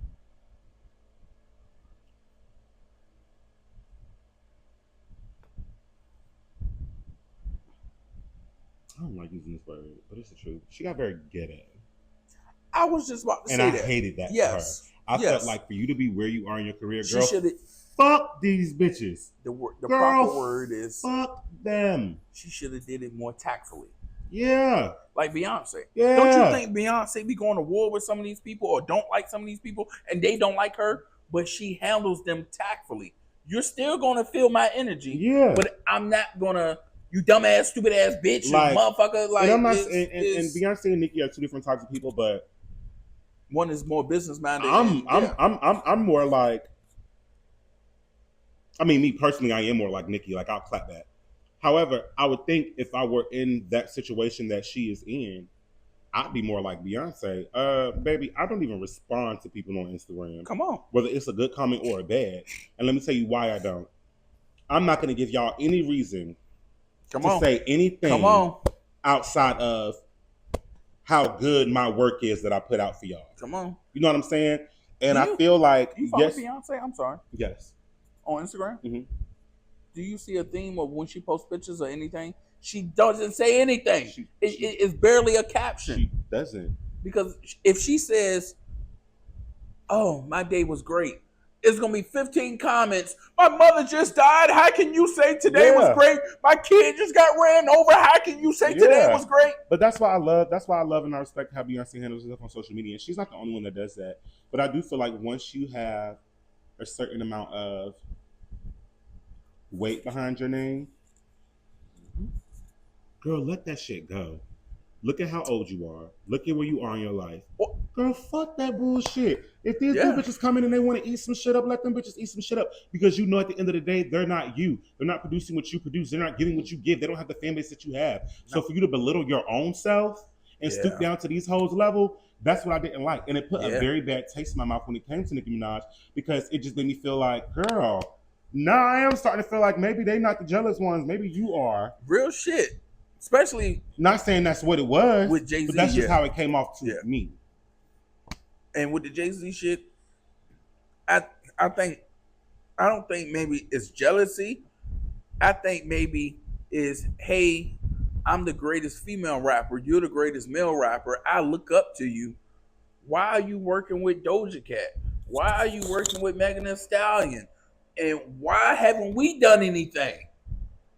I don't like using this word, but it's the truth. She got very ghetto. I was just about to say that. that. And I hated that yes. for her. I felt like for you to be where you are in your career, girl, fuck these bitches. The girl, proper word is fuck them. She should have did it more tactfully. Yeah. Like Beyonce. Yeah. Don't you think Beyonce be going to war with some of these people or don't like some of these people and they don't like her, but she handles them tactfully? You're still going to feel my energy. Yeah. But I'm not going to, you dumbass, stupid ass bitch, you motherfucker. Like, and I'm not, and Beyonce and Nicki are 2 different types of people, but one is more business minded. I'm more like, I mean, me personally, I am more like Nicki. Like, I'll clap that. However, I would think if I were in that situation that she is in, I'd be more like Beyonce. Baby, I don't even respond to people on Instagram. Come on. Whether it's a good comment or a bad. And let me tell you why I don't. I'm not going to give y'all any reason to say anything outside of how good my work is that I put out for y'all. Come on. You know what I'm saying? And I feel like... You follow Beyonce? I'm sorry. Yes. On Instagram? Mm-hmm. Do you see a theme of when she posts pictures or anything? She doesn't say anything. It's barely a caption. She doesn't. Because if she says, oh, my day was great, it's going to be 15 comments. My mother just died. How can you say today was great? My kid just got ran over. How can you say today was great? But that's why I love and I respect how Beyonce handles herself on social media. And she's not the only one that does that. But I do feel like once you have a certain amount of weight behind your name, girl, let that shit go. Look at how old you are. Look at where you are in your life. Girl, fuck that bullshit. If these new bitches come in and they want to eat some shit up, let them bitches eat some shit up. Because you know at the end of the day, they're not you. They're not producing what you produce. They're not giving what you give. They don't have the fan base that you have. No. So for you to belittle your own self and stoop down to these hoes' level, that's what I didn't like. And it put a very bad taste in my mouth when it came to Nicki Minaj, because it just made me feel like, girl, I am starting to feel like maybe they not the jealous ones. Maybe you are. Real shit. Especially, not saying that's what it was with Jay-Z, but that's just how it came off to me. And with the Jay-Z shit, I don't think maybe it's jealousy. I think maybe is, hey, I'm the greatest female rapper. You're the greatest male rapper. I look up to you. Why are you working with Doja Cat? Why are you working with Megan Thee Stallion? And why haven't we done anything?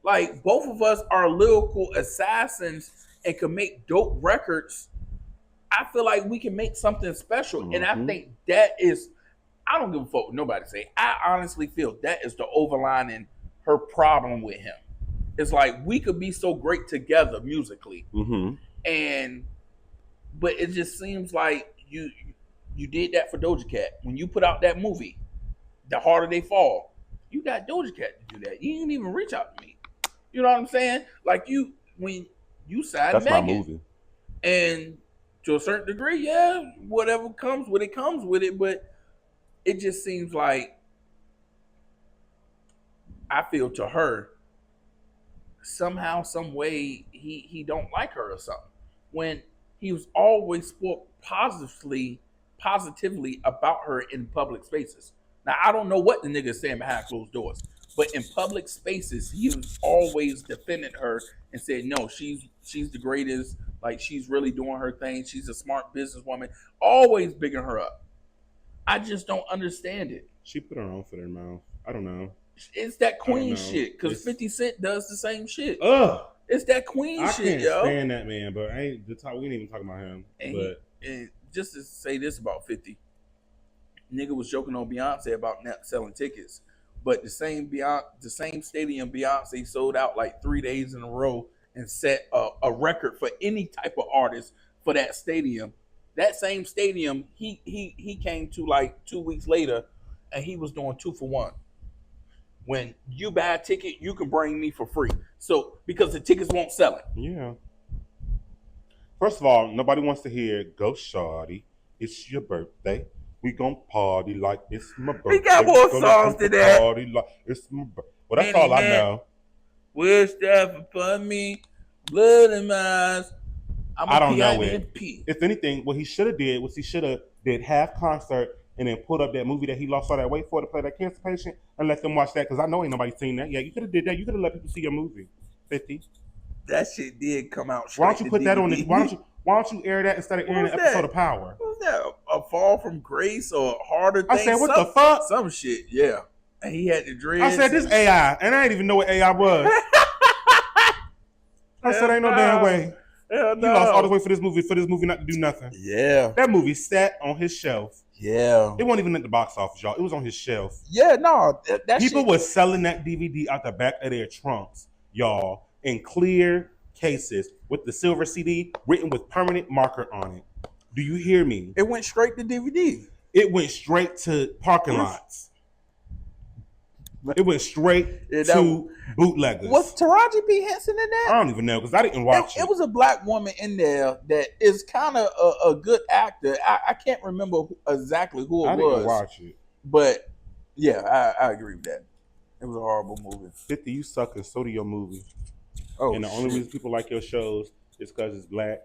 Like, both of us are lyrical assassins and can make dope records. I feel like we can make something special. Mm-hmm. And I think that is, I don't give a fuck what nobody say. I honestly feel that is the overlining her problem with him. It's like, we could be so great together musically. Mm-hmm. And but it just seems like you did that for Doja Cat when you put out that movie, The Harder They Fall. You got Doja Cat to do that. You didn't even reach out to me. You know what I'm saying? Like you when you signed That's my Megan, movie. and to a certain degree, yeah, whatever comes with it. But it just seems like I feel to her somehow, some way, he don't like her or something. When he was always spoke positively about her in public spaces. Now I don't know what the nigga is saying behind closed doors, but in public spaces he was always defending her and said, no, she's the greatest. Like she's really doing her thing. She's a smart businesswoman. Always bigging her up. I just don't understand it. She put her own foot in her mouth. I don't know. It's that I don't queen know. shit. Because It's 50 Cent does the same shit. ugh. It's that queen I shit, can't yo. stand that man, but I ain't the talk. We ain't even talking about him. And, and just to say this about 50, nigga was joking on Beyonce about not selling tickets, but the same stadium Beyonce sold out like 3 days in a row and set a record for any type of artist for that stadium. That same stadium, he came to like 2 weeks later, and he was doing 2 for 1. When you buy a ticket, you can bring me for free. So because the tickets won't sell it. Yeah. First of all, nobody wants to hear "Go Shawty, it's your birthday. We gon' party like it's my birthday. We got more songs than that. Party like it's my birthday." Well, that's all I know. Wish that upon me, blood in my eyes. I don't know it. If anything, what he should have did was he should have did half concert and then put up that movie that he lost all that weight for to play that cancer patient and let them watch that, because I know ain't nobody seen that. Yeah, you could have did that. You could have let people see your movie. 50. That shit did come out. Why don't you put that on the? Why don't you air that instead of airing an episode of Power? What was that? A Fall from Grace or Harder Things? I said, what the fuck? Some shit, yeah. And he had the dreads. I said, this AI, and I didn't even know what AI was. I said, ain't no damn way. Hell no. He lost all the way for this movie not to do nothing. Yeah. That movie sat on his shelf. Yeah. It wasn't even at the box office, y'all. It was on his shelf. Yeah, no. That People shit was selling that DVD out the back of their trunks, y'all, in clear cases with the silver CD written with permanent marker on it. Do you hear me? It went straight to DVD. It went straight to parking lots. It went straight to bootleggers. Was Taraji P. Henson in that? I don't even know because I didn't watch it. It was a black woman in there that is kind of a good actor. I can't remember exactly who it was. I didn't watch it. But yeah, I agree with that. It was a horrible movie. 50, you suck and so do your movie. Oh, and the only reason people like your shows is because it's black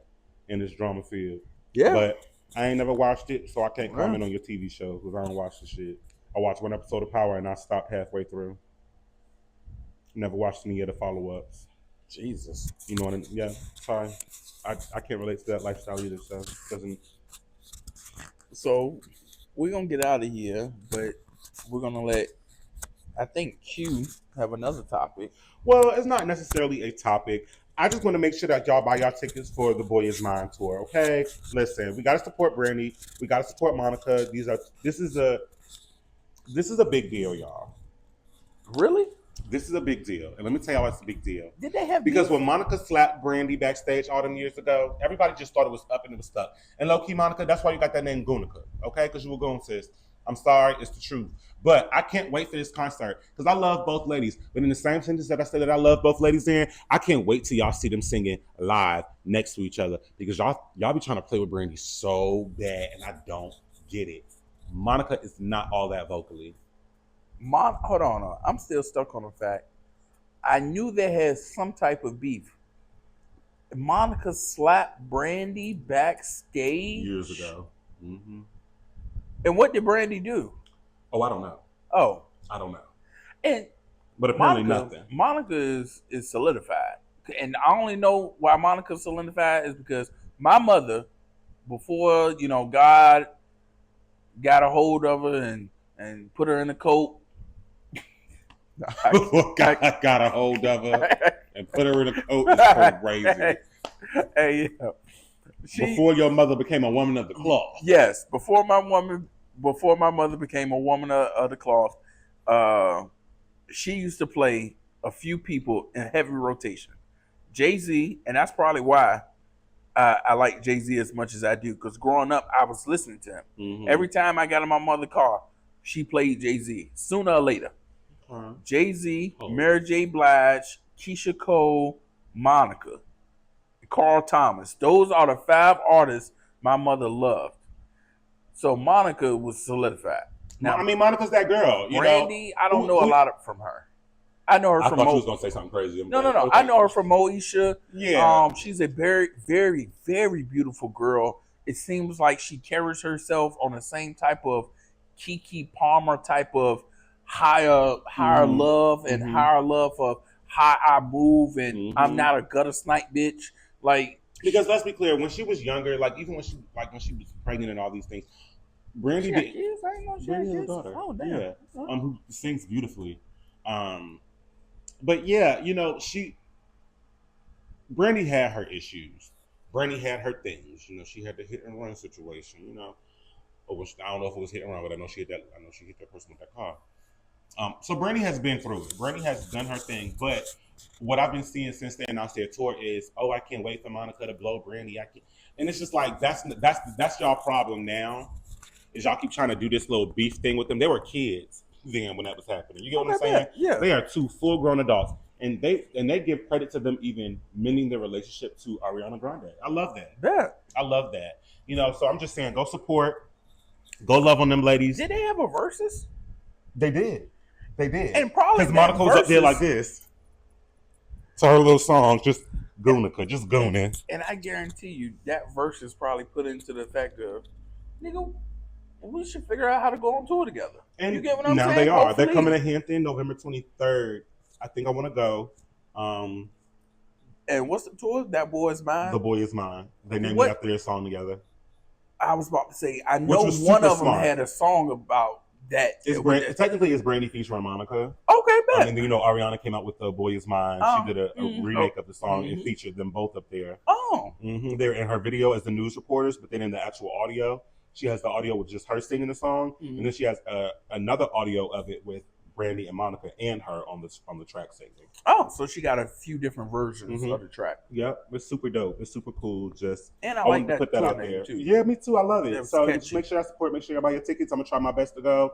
and it's drama filled. Yeah. But I ain't never watched it, so I can't comment on your TV show because I don't watch the shit. I watched one episode of Power and I stopped halfway through. Never watched any of the follow-ups. Jesus. You know what I mean? Yeah, sorry. I can't relate to that lifestyle either, so it doesn't. So we're going to get out of here, but we're going to let, I think, Q have another topic. Well, it's not necessarily a topic. I just want to make sure that y'all buy y'all tickets for the Boy Is Mine tour, okay? Listen, we got to support Brandy. We got to support Monica. This is a big deal, y'all. Really? This is a big deal. And let me tell y'all it's a big deal. Did they have Because when Monica slapped Brandy backstage all them years ago, everybody just thought it was up and it was stuck. And low-key, Monica, that's why you got that name Gunica, okay? Because you were going, sis. I'm sorry, it's the truth. But I can't wait for this concert because I love both ladies. But in the same sentence that I said that I love both ladies in, I can't wait till y'all see them singing live next to each other because y'all be trying to play with Brandy so bad and I don't get it. Monica is not all that vocally. Hold on. I'm still stuck on the fact. I knew they had some type of beef. Monica slapped Brandy backstage years ago. Mm-hmm. And what did Brandy do? Oh, I don't know. Oh, I don't know. But apparently nothing. Monica is solidified, and I only know why Monica's solidified is because my mother, before God got a hold of her and put her in a coat. God got a hold of her and put her in a coat is crazy. Hey, before your mother became a woman of the cloth. Yes, before my mother became a woman of the cloth, she used to play a few people in heavy rotation. Jay-Z, and that's probably why I like Jay-Z as much as I do, because growing up I was listening to him. Mm-hmm. Every time I got in my mother's car, she played Jay-Z. Sooner or later, Jay-Z, Mary J. Blige, Keisha Cole, Monica, Carl Thomas. Those are the 5 artists my mother loved. So Monica was solidified. Now, I mean, Monica's that girl. Brandy, I don't know a lot from her. I know her I from thought you was gonna say something crazy. No. Okay. I know her from Moesha. Yeah. She's a very, very, very beautiful girl. It seems like she carries herself on the same type of Keke Palmer type of higher love and higher love of how I move, and I'm not a gutter snipe bitch. Like, because let's be clear, when she was younger, like even when she was pregnant and all these things, Brandy did. Brandy has a daughter. Oh damn. Yeah. Who sings beautifully. But yeah, Brandy had her issues. Brandy had her things. She had the hit and run situation. Or I don't know if it was hit and run, but I know she hit that person with that car. So Brandy has been through it. Brandy has done her thing. But what I've been seeing since they announced their tour is, I can't wait for Monica to blow Brandy. And it's just like that's y'all problem now. Is y'all keep trying to do this little beef thing with them. They were kids then when that was happening. You get what I'm saying? Yeah. They are 2 full-grown adults. And they give credit to them even mending their relationship to Ariana Grande. I love that. Yeah. I love that. So I'm just saying, go support. Go love on them ladies. Did they have a versus? They did. And probably because Monica was up there like this. So her little song, just Goonica, just gooning. And I guarantee you that versus probably put into the fact of, nigga, we should figure out how to go on tour together. And you get what I'm saying? Now they are. Hopefully. They're coming to Hampton November 23rd. I think I want to go. And what's the tour? That Boy Is Mine? The Boy Is Mine. They named it after their song together. I was about to say, I know one of them had a song about that. Technically, it's Brandy featuring Monica. Okay, bet. And then, Ariana came out with The Boy Is Mine. She did a remake of the song and featured them both up there. Oh. They're in her video as the news reporters, but then in the actual audio, she has the audio with just her singing the song. And then she has another audio of it with Brandy and Monica and her on the track singing. Oh, so she got a few different versions of the track. Yep, it's super dope. It's super cool. And I like that. Put that out there too. Yeah, me too. I love it. So just make sure I support. Make sure you buy your tickets. I'm gonna try my best to go.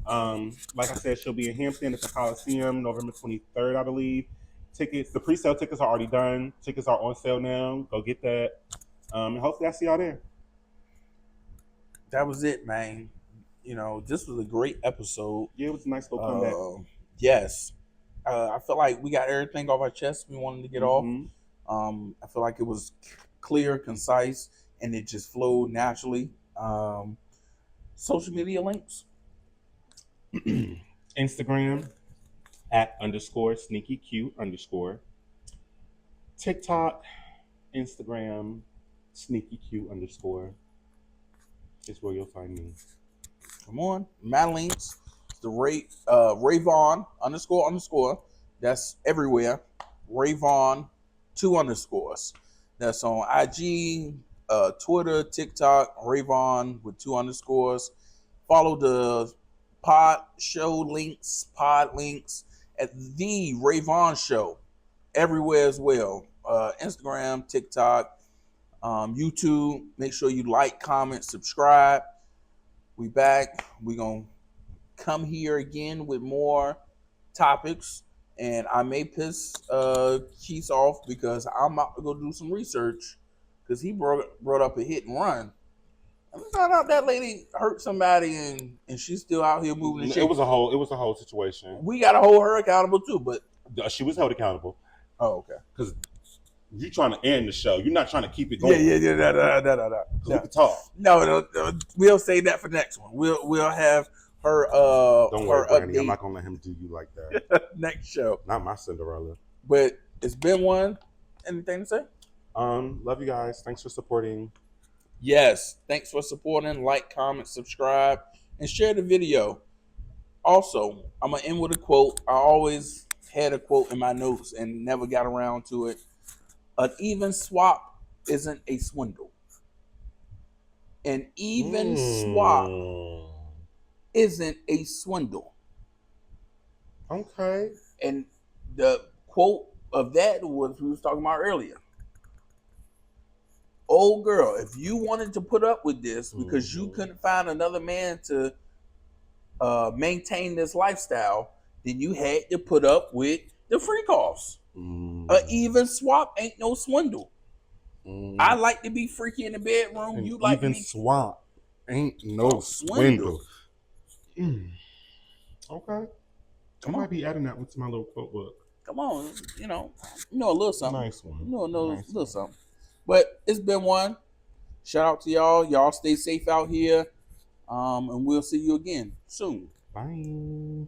Like I said, she'll be in Hampton at the Coliseum, November 23rd, I believe. Tickets. The pre-sale tickets are already done. Tickets are on sale now. Go get that. And hopefully I see y'all there. That was it, man. This was a great episode. Yeah, it was a nice little comeback. Yes. I feel like we got everything off our chest we wanted to get off. I feel like it was clear, concise, and it just flowed naturally. Social media links. Instagram @_SneakyQ_. TikTok, Instagram, SneakyQ_ is where you'll find me. Come on, my links. The Ray Vaughan __. That's everywhere. Ray Vaughan 2 underscores. That's on IG, Twitter, TikTok. Ray Vaughan with 2 underscores. Follow the pod links at the Ray Vaughan Show everywhere as well. Instagram, TikTok, YouTube. Make sure you like, comment, subscribe. We back. We gonna come here again with more topics, and I may piss Keith off because I'm about to go do some research because he brought up a hit and run. And we found out that lady hurt somebody and she's still out here moving and shit. It was a whole situation. We gotta hold her accountable too, but she was held accountable. Oh, okay. Because you trying to end the show. You're not trying to keep it going. Yeah. No. We can talk. No, we'll save that for next one. We'll have her don't worry, Brandy. update. I'm not gonna let him do you like that. Next show. Not my Cinderella. But it's been one. Anything to say? Love you guys. Thanks for supporting. Yes. Thanks for supporting. Like, comment, subscribe, and share the video. Also, I'm gonna end with a quote. I always had a quote in my notes and never got around to it. An even swap isn't a swindle. An even swap isn't a swindle. Okay. And the quote of that was we was talking about earlier. old girl, if you wanted to put up with this because you Mhm. couldn't find another man to maintain this lifestyle, then you had to put up with the freak offs. A even swap ain't no swindle. I like to be freaky in the bedroom. And You like to even be swamp ain't no swindle. swindle. Mm. Okay. I Come on, might be adding that one to my little quote book. come on. You know a little something. Nice one. You know a Nice little one. something. But it's been one. Shout out to y'all. Y'all stay safe out here. And we'll see you again soon. Bye.